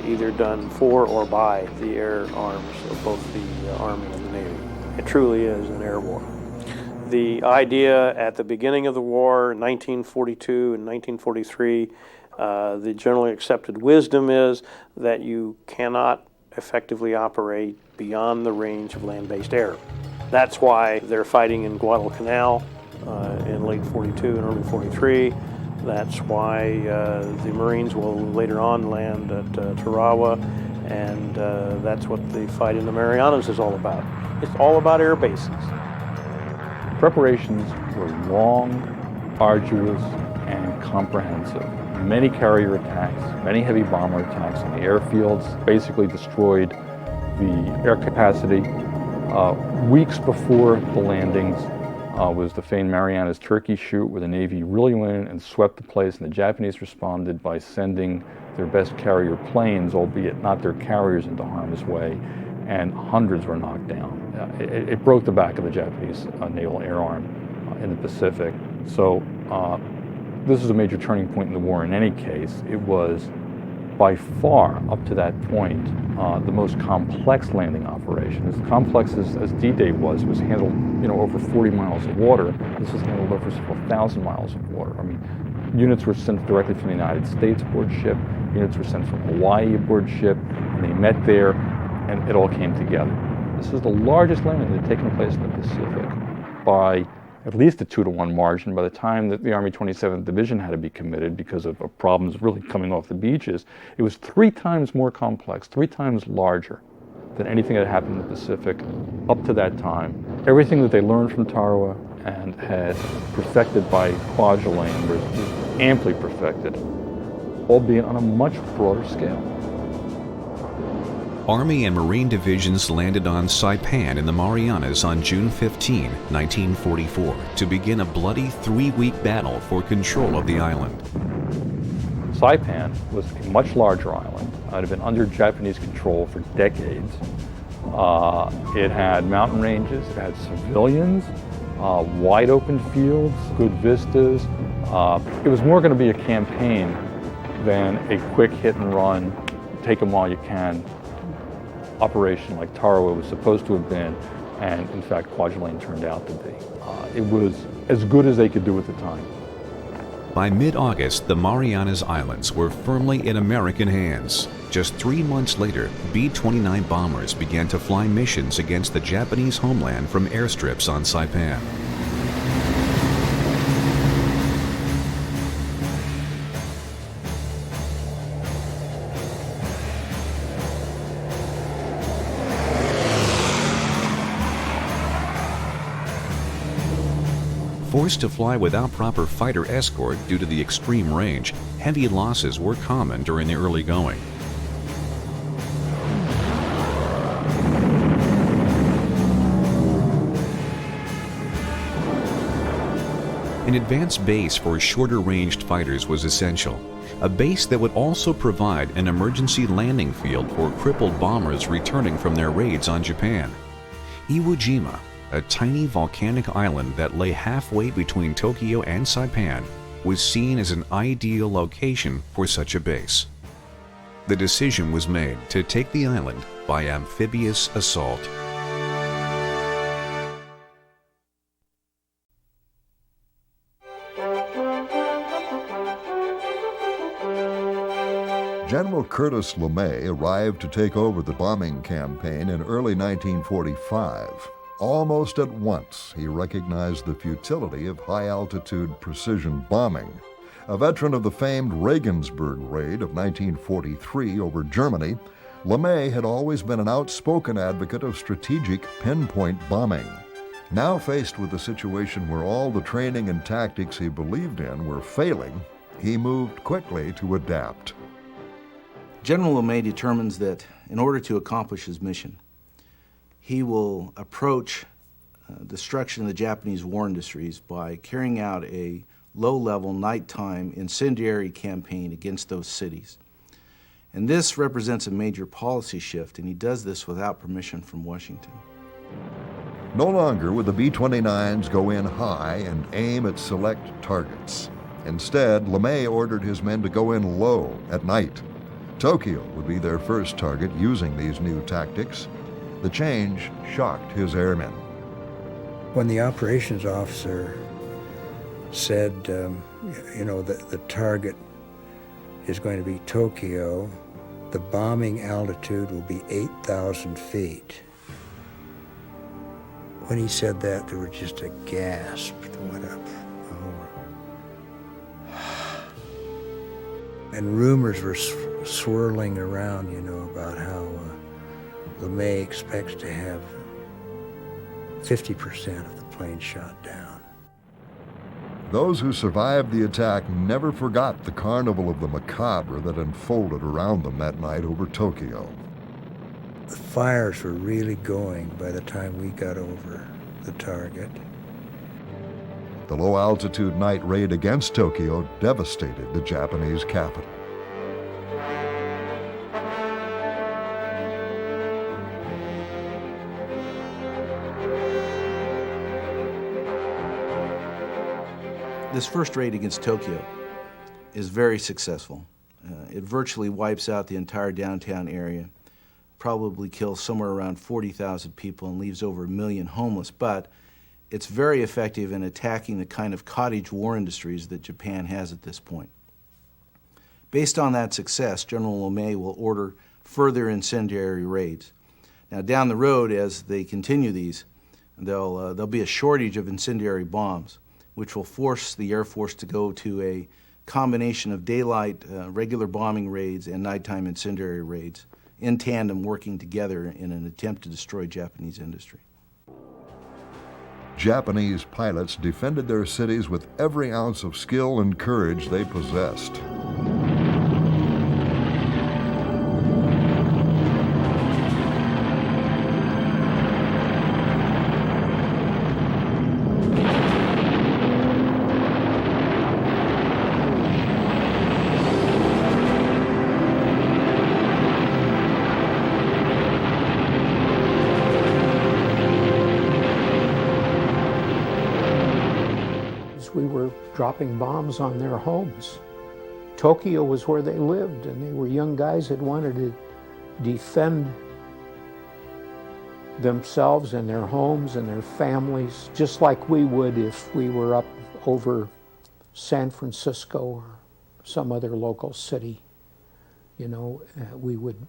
either done for or by the air arms of both the Army and the Navy. It truly is an air war. The idea at the beginning of the war, in 1942 and 1943, the generally accepted wisdom is that you cannot effectively operate beyond the range of land-based air. That's why they're fighting in Guadalcanal in late 42 and early 43. That's why the Marines will later on land at Tarawa, and that's what the fight in the Marianas is all about. It's all about air bases. Preparations were long, arduous, and comprehensive. Many carrier attacks, many heavy bomber attacks on the airfields, basically destroyed the air capacity. Weeks before the landings was the famed Marianas Turkey Shoot, where the Navy really went in and swept the place, and the Japanese responded by sending their best carrier planes, albeit not their carriers, into harm's way, and hundreds were knocked down. It broke the back of the Japanese naval air arm in the Pacific. So this is a major turning point in the war in any case. It was by far, up to that point, the most complex landing operation. As complex as D-Day was, it was handled over 40 miles of water. This was handled over several thousand miles of water. I mean, units were sent directly from the United States aboard ship, units were sent from Hawaii aboard ship, and they met there, and it all came together. This is the largest landing that had taken place in the Pacific by at least a 2-to-1 margin. By the time that the Army 27th Division had to be committed because of problems really coming off the beaches, it was 3 times more complex, 3 times larger than anything that happened in the Pacific up to that time. Everything that they learned from Tarawa and had perfected by Kwajalein was amply perfected, albeit on a much broader scale. Army and Marine divisions landed on Saipan in the Marianas on June 15, 1944, to begin a bloody 3-week battle for control of the island. Saipan was a much larger island. It had been under Japanese control for decades. It had mountain ranges, it had civilians, wide open fields, good vistas. It was more going to be a campaign than a quick hit and run, take them while you can operation like Tarawa was supposed to have been, and in fact Kwajalein turned out to be. It was as good as they could do at the time. By mid-August, the Marianas Islands were firmly in American hands. Just 3 months later, B-29 bombers began to fly missions against the Japanese homeland from airstrips on Saipan. Forced to fly without proper fighter escort due to the extreme range, heavy losses were common during the early going. An advanced base for shorter-ranged fighters was essential, a base that would also provide an emergency landing field for crippled bombers returning from their raids on Japan. Iwo Jima, a tiny volcanic island that lay halfway between Tokyo and Saipan, was seen as an ideal location for such a base. The decision was made to take the island by amphibious assault. General Curtis LeMay arrived to take over the bombing campaign in early 1945. Almost at once, he recognized the futility of high-altitude precision bombing. A veteran of the famed Regensburg raid of 1943 over Germany, LeMay had always been an outspoken advocate of strategic pinpoint bombing. Now faced with a situation where all the training and tactics he believed in were failing, he moved quickly to adapt. General LeMay determines that in order to accomplish his mission, he will approach destruction of the Japanese war industries by carrying out a low-level, nighttime incendiary campaign against those cities. And this represents a major policy shift, and he does this without permission from Washington. No longer would the B-29s go in high and aim at select targets. Instead, LeMay ordered his men to go in low at night. Tokyo would be their first target using these new tactics. The change shocked his airmen. When the operations officer said, that the target is going to be Tokyo, the bombing altitude will be 8,000 feet. When he said that, there was just a gasp that went up. And rumors were swirling around, about how LeMay expects to have 50% of the plane shot down. Those who survived the attack never forgot the carnival of the macabre that unfolded around them that night over Tokyo. The fires were really going by the time we got over the target. The low-altitude night raid against Tokyo devastated the Japanese capital. This first raid against Tokyo is very successful. It virtually wipes out the entire downtown area, probably kills somewhere around 40,000 people and leaves over 1 million homeless, but it's very effective in attacking the kind of cottage war industries that Japan has at this point. Based on that success, General LeMay will order further incendiary raids. Now down the road, as they continue these, there'll be a shortage of incendiary bombs, which will force the Air Force to go to a combination of daylight regular bombing raids and nighttime incendiary raids in tandem, working together in an attempt to destroy Japanese industry. Japanese pilots defended their cities with every ounce of skill and courage they possessed. We were dropping bombs on their homes. Tokyo was where they lived, and they were young guys that wanted to defend themselves and their homes and their families, just like we would if we were up over San Francisco or some other local city, we would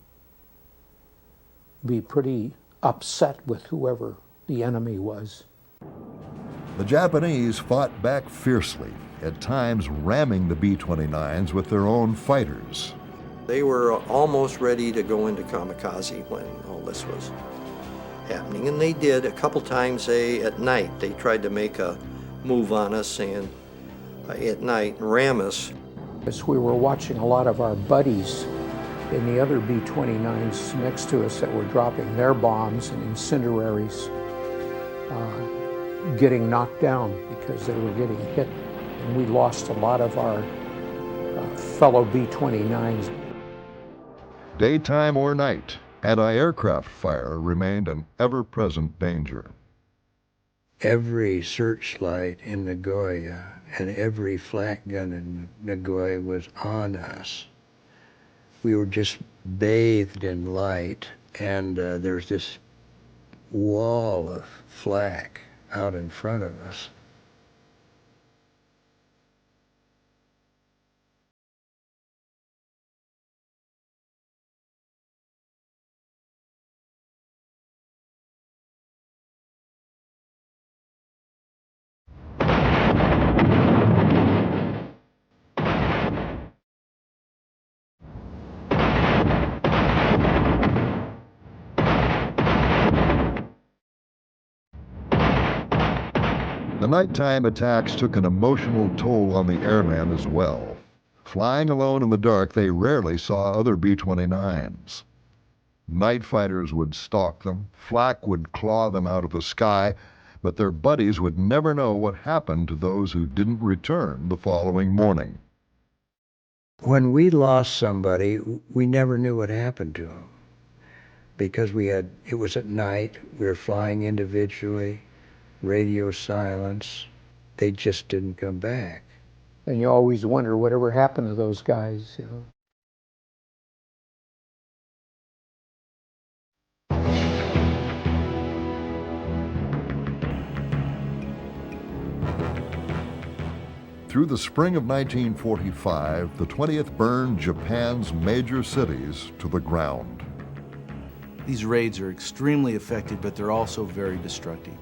be pretty upset with whoever the enemy was. The Japanese fought back fiercely, at times ramming the B-29s with their own fighters. They were almost ready to go into kamikaze when all this was happening, and they did a couple times. At night, they tried to make a move on us and at night and ram us. As we were watching a lot of our buddies in the other B-29s next to us that were dropping their bombs and incendiaries, getting knocked down because they were getting hit, and we lost a lot of our fellow B-29s. Daytime or night, anti-aircraft fire remained an ever-present danger. Every searchlight in Nagoya and every flak gun in Nagoya was on us. We were just bathed in light, and there's this wall of flak out in front of us. The nighttime attacks took an emotional toll on the airmen as well. Flying alone in the dark, they rarely saw other B-29s. Night fighters would stalk them, flak would claw them out of the sky, but their buddies would never know what happened to those who didn't return the following morning. When we lost somebody, we never knew what happened to them because it was at night, we were flying individually, radio silence, they just didn't come back. And you always wonder whatever happened to those guys, Through the spring of 1945, the 20th burned Japan's major cities to the ground. These raids are extremely effective, but they're also very destructive.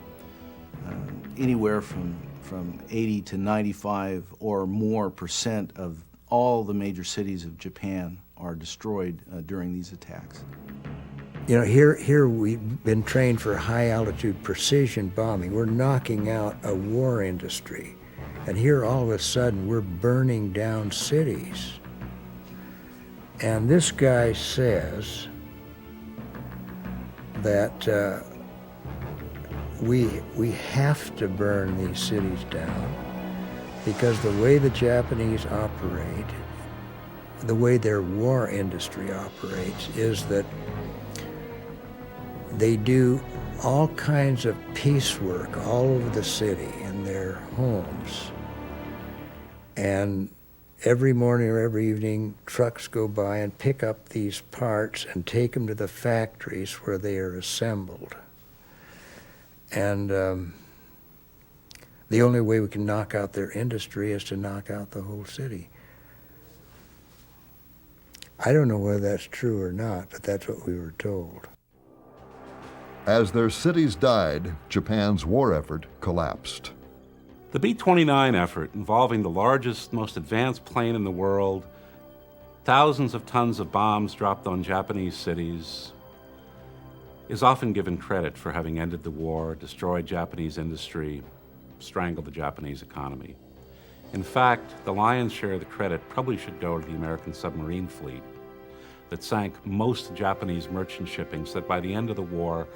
Anywhere from 80 to 95 or more % of all the major cities of Japan are destroyed during these attacks. Here we've been trained for high altitude precision bombing. We're knocking out a war industry. And here all of a sudden we're burning down cities. And this guy says that we have to burn these cities down because the way the Japanese operate, the way their war industry operates, is that they do all kinds of piecework all over the city in their homes. And every morning or every evening, trucks go by and pick up these parts and take them to the factories where they are assembled. And the only way we can knock out their industry is to knock out the whole city. I don't know whether that's true or not, but that's what we were told. As their cities died, Japan's war effort collapsed. The B-29 effort, involving the largest, most advanced plane in the world, thousands of tons of bombs dropped on Japanese cities, is often given credit for having ended the war, destroyed Japanese industry, strangled the Japanese economy. In fact, the lion's share of the credit probably should go to the American submarine fleet that sank most Japanese merchant shipping, so that by the end of the war,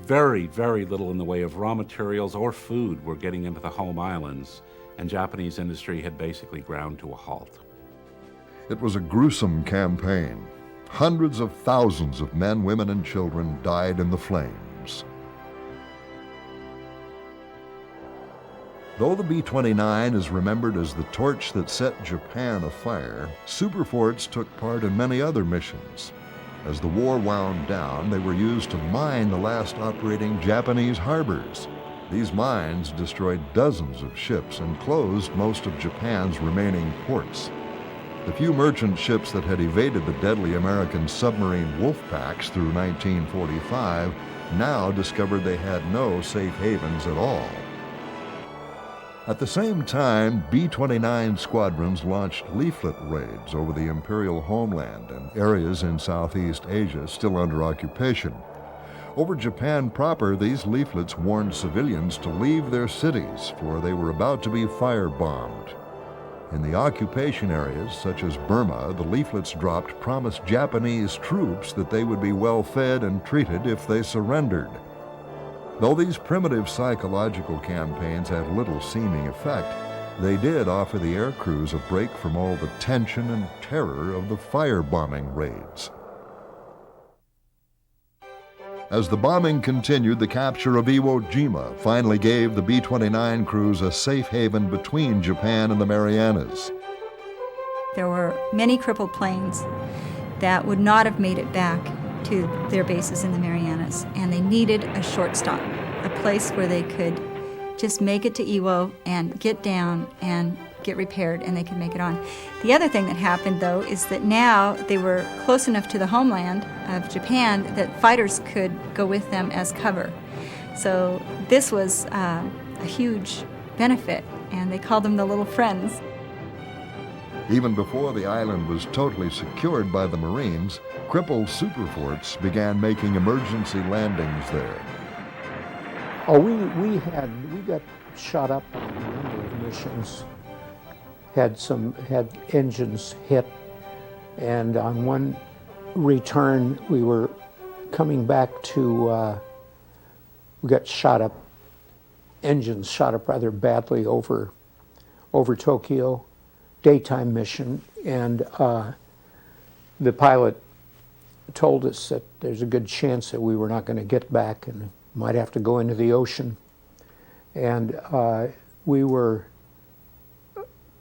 very, very little in the way of raw materials or food were getting into the home islands, and Japanese industry had basically ground to a halt. It was a gruesome campaign. Hundreds of thousands of men, women, and children died in the flames. Though the B-29 is remembered as the torch that set Japan afire, superforts took part in many other missions. As the war wound down, they were used to mine the last operating Japanese harbors. These mines destroyed dozens of ships and closed most of Japan's remaining ports. The few merchant ships that had evaded the deadly American submarine wolf packs through 1945 now discovered they had no safe havens at all. At the same time, B-29 squadrons launched leaflet raids over the Imperial homeland and areas in Southeast Asia still under occupation. Over Japan proper, these leaflets warned civilians to leave their cities, for they were about to be firebombed. In the occupation areas, such as Burma, the leaflets dropped promised Japanese troops that they would be well fed and treated if they surrendered. Though these primitive psychological campaigns had little seeming effect, they did offer the air crews a break from all the tension and terror of the firebombing raids. As the bombing continued, the capture of Iwo Jima finally gave the B-29 crews a safe haven between Japan and the Marianas. There were many crippled planes that would not have made it back to their bases in the Marianas, and they needed a short stop, a place where they could just make it to Iwo and get down and get repaired, and they could make it on. The other thing that happened, though, is that now they were close enough to the homeland of Japan that fighters could go with them as cover. So this was a huge benefit, and they called them the Little Friends. Even before the island was totally secured by the Marines, crippled superforts began making emergency landings there. Oh, we got shot up on a number of missions. Had engines hit, and on one return we were coming back to, we got shot up, engines shot up rather badly over Tokyo, daytime mission, and the pilot told us that there's a good chance that we were not going to get back and might have to go into the ocean. And we were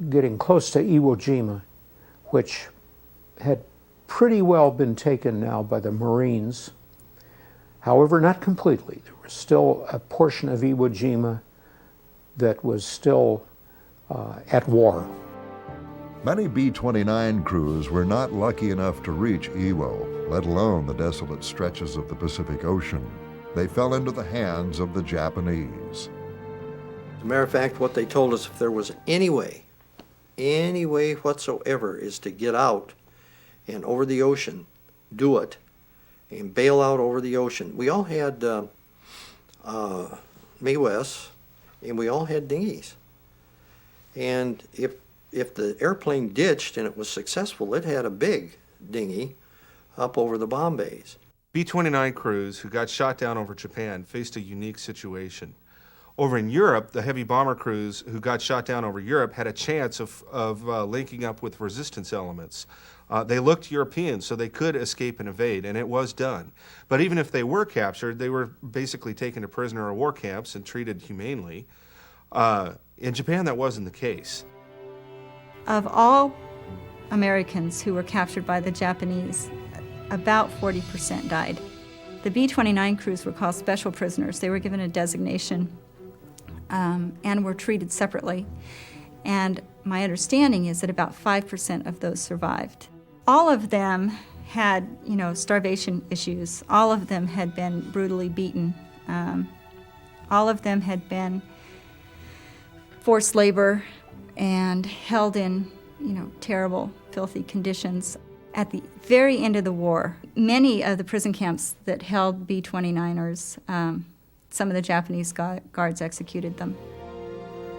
getting close to Iwo Jima, which had pretty well been taken now by the Marines. However, not completely. There was still a portion of Iwo Jima that was still at war. Many B-29 crews were not lucky enough to reach Iwo, let alone the desolate stretches of the Pacific Ocean. They fell into the hands of the Japanese. As a matter of fact, what they told us, if there was any way whatsoever, is to get out and over the ocean, do it, and bail out over the ocean. We all had Mae West, and we all had dinghies. And if the airplane ditched and it was successful, it had a big dinghy up over the bomb bays. B-29 crews who got shot down over Japan faced a unique situation. Over in Europe, the heavy bomber crews who got shot down over Europe had a chance of linking up with resistance elements. They looked European, so they could escape and evade, and it was done. But even if they were captured, they were basically taken to prisoner of war camps and treated humanely. In Japan, that wasn't the case. Of all Americans who were captured by the Japanese, about 40% died. The B-29 crews were called special prisoners. They were given a designation and were treated separately. And my understanding is that about 5% of those survived. All of them had, starvation issues. All of them had been brutally beaten. All of them had been forced labor and held in, terrible, filthy conditions. At the very end of the war, many of the prison camps that held B-29ers, some of the Japanese guards executed them.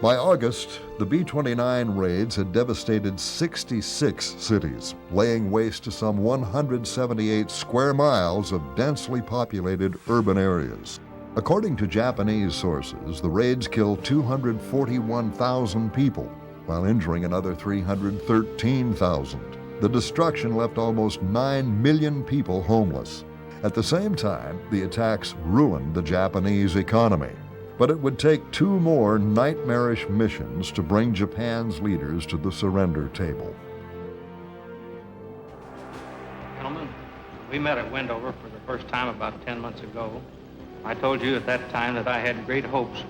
By August, the B-29 raids had devastated 66 cities, laying waste to some 178 square miles of densely populated urban areas. According to Japanese sources, the raids killed 241,000 people, while injuring another 313,000. The destruction left almost 9 million people homeless. At the same time, the attacks ruined the Japanese economy. But it would take 2 more nightmarish missions to bring Japan's leaders to the surrender table. Gentlemen, we met at Wendover for the first time about 10 months ago. I told you at that time that I had great hopes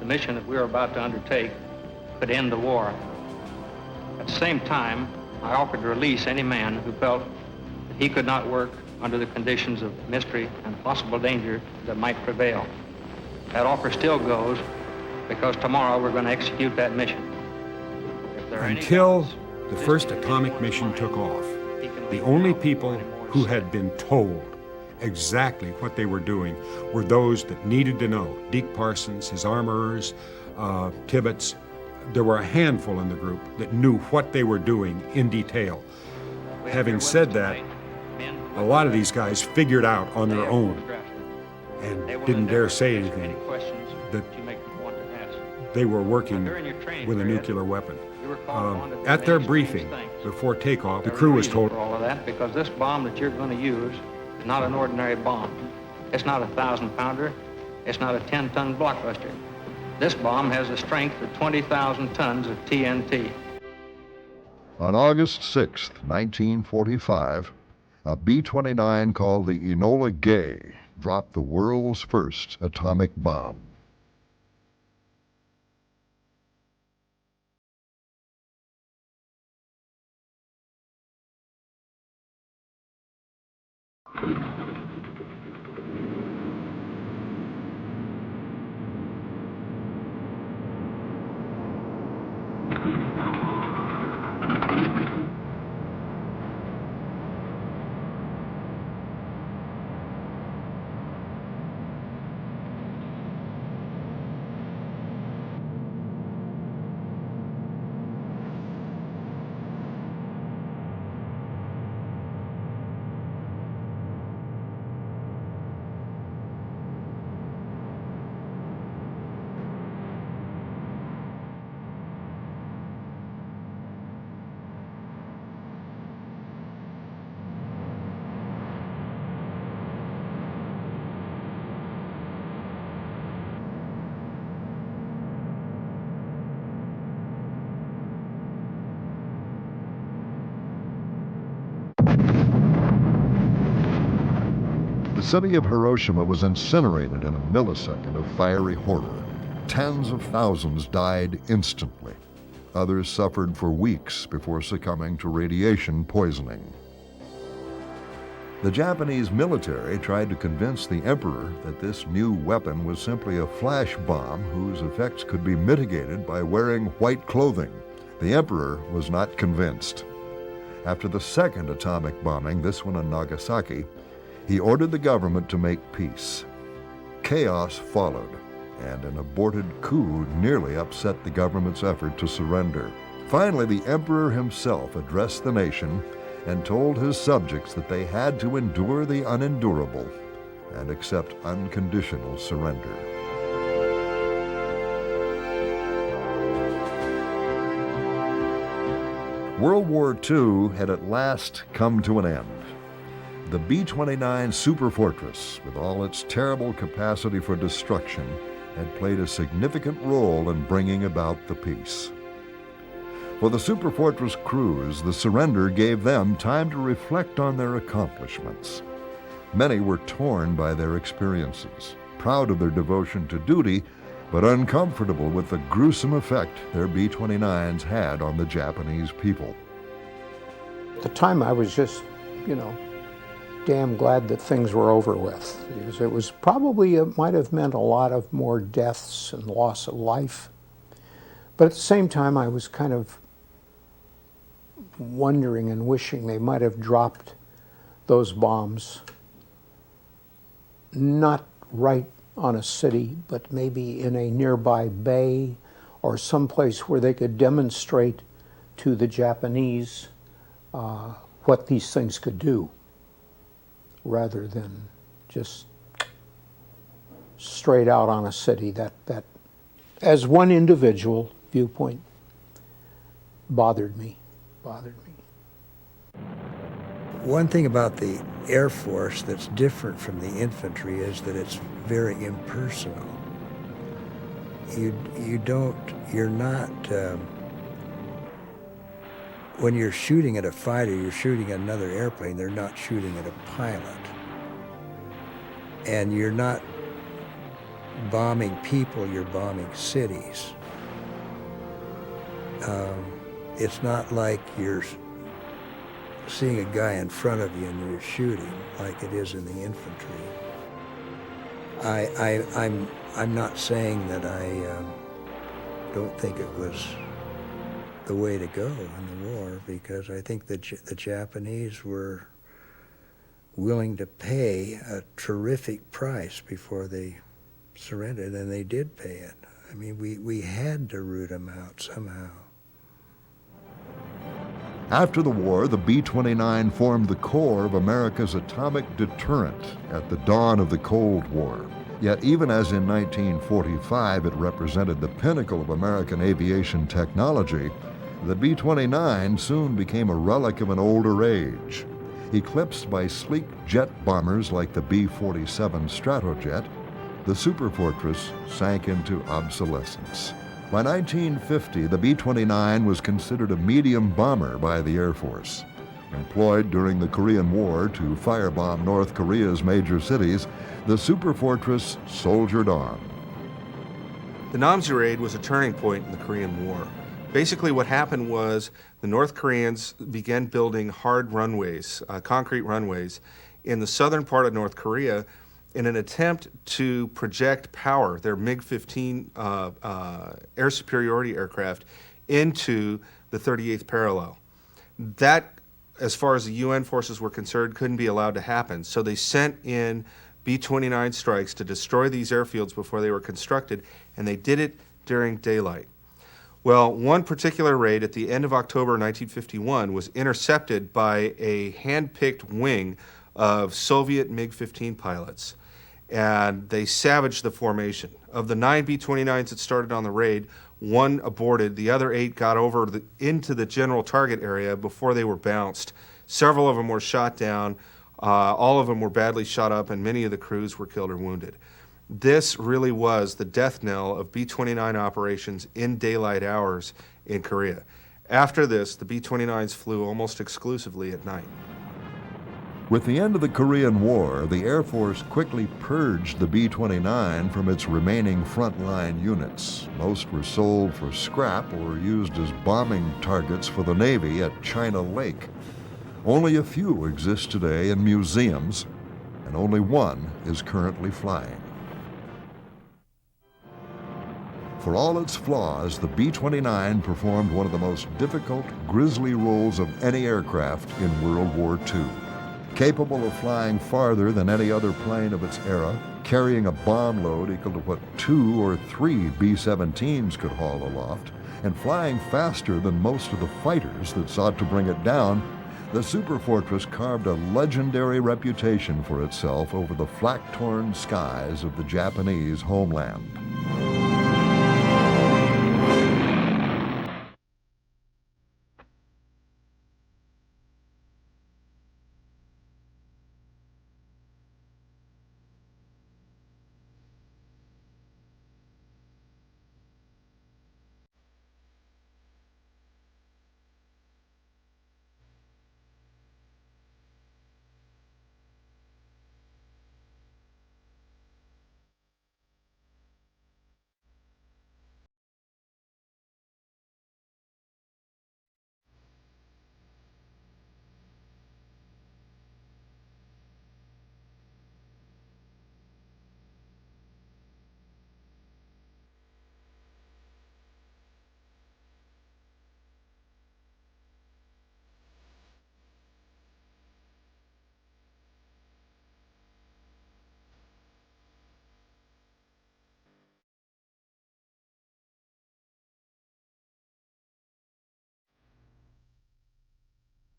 mission that we were about to undertake could end the war. At the same time, I offered to release any man who felt that he could not work under the conditions of mystery and possible danger that might prevail. That offer still goes, because tomorrow we're going to execute that mission. If there are any Until doubts, the first atomic mission took off, the only people who had been told exactly what they were doing were those that needed to know. Deke Parsons, his armorers, Tibbets. There were a handful in the group that knew what they were doing in detail. Having said that, a lot of these guys figured out on their own and didn't dare say anything that they were working with a nuclear weapon. At their briefing before takeoff, the crew was told, for all of that, because this bomb that you're going to use is not an ordinary bomb. It's not a 1,000-pounder. It's not a 10-ton blockbuster. This bomb has a strength of 20,000 tons of TNT. On August 6, 1945, a B-29 called the Enola Gay dropped the world's first atomic bomb. The city of Hiroshima was incinerated in a millisecond of fiery horror. Tens of thousands died instantly. Others suffered for weeks before succumbing to radiation poisoning. The Japanese military tried to convince the emperor that this new weapon was simply a flash bomb whose effects could be mitigated by wearing white clothing. The emperor was not convinced. After the second atomic bombing, this one on Nagasaki, he ordered the government to make peace. Chaos followed, and an aborted coup nearly upset the government's effort to surrender. Finally, the emperor himself addressed the nation and told his subjects that they had to endure the unendurable and accept unconditional surrender. World War II had at last come to an end. The B-29 Superfortress, with all its terrible capacity for destruction, had played a significant role in bringing about the peace. For the Superfortress crews, the surrender gave them time to reflect on their accomplishments. Many were torn by their experiences, proud of their devotion to duty, but uncomfortable with the gruesome effect their B-29s had on the Japanese people. At the time, I was just, damn glad that things were over with. It was probably, it might have meant a lot of more deaths and loss of life. But at the same time, I was kind of wondering and wishing they might have dropped those bombs, not right on a city, but maybe in a nearby bay or someplace where they could demonstrate to the Japanese what these things could do, rather than just straight out on a city. That as one individual viewpoint bothered me. One thing about the Air Force that's different from the infantry is that it's very impersonal. You're not, when you're shooting at a fighter, you're shooting at another airplane, they're not shooting at a pilot. And you're not bombing people, you're bombing cities. It's not like you're seeing a guy in front of you and you're shooting like it is in the infantry. I'm not saying that I don't think it was the way to go in the war, because I think that the Japanese were willing to pay a terrific price before they surrendered, and they did pay it. I mean, we had to root them out somehow. After the war, the B-29 formed the core of America's atomic deterrent at the dawn of the Cold War. Yet even as in 1945 it represented the pinnacle of American aviation technology, the B-29 soon became a relic of an older age. Eclipsed by sleek jet bombers like the B-47 Stratojet, the Superfortress sank into obsolescence. By 1950, the B-29 was considered a medium bomber by the Air Force. Employed during the Korean War to firebomb North Korea's major cities, the Superfortress soldiered on. The Namche raid was a turning point in the Korean War. Basically what happened was the North Koreans began building hard runways, concrete runways, in the southern part of North Korea in an attempt to project power, their MiG-15 air superiority aircraft, into the 38th parallel. That, as far as the UN forces were concerned, couldn't be allowed to happen. So they sent in B-29 strikes to destroy these airfields before they were constructed, and they did it during daylight. Well, one particular raid at the end of October 1951 was intercepted by a hand-picked wing of Soviet MiG-15 pilots, and they savaged the formation. Of the 9 B-29s that started on the raid, 1 aborted. The other 8 got over into the general target area before they were bounced. Several of them were shot down. All of them were badly shot up, and many of the crews were killed or wounded. This really was the death knell of B-29 operations in daylight hours in Korea. After this, the B-29s flew almost exclusively at night. With the end of the Korean War, the Air Force quickly purged the B-29 from its remaining frontline units. Most were sold for scrap or used as bombing targets for the Navy at China Lake. Only a few exist today in museums, and only one is currently flying. For all its flaws, the B-29 performed one of the most difficult, grisly roles of any aircraft in World War II. Capable of flying farther than any other plane of its era, carrying a bomb load equal to what 2 or 3 B-17s could haul aloft, and flying faster than most of the fighters that sought to bring it down, the Superfortress carved a legendary reputation for itself over the flak-torn skies of the Japanese homeland.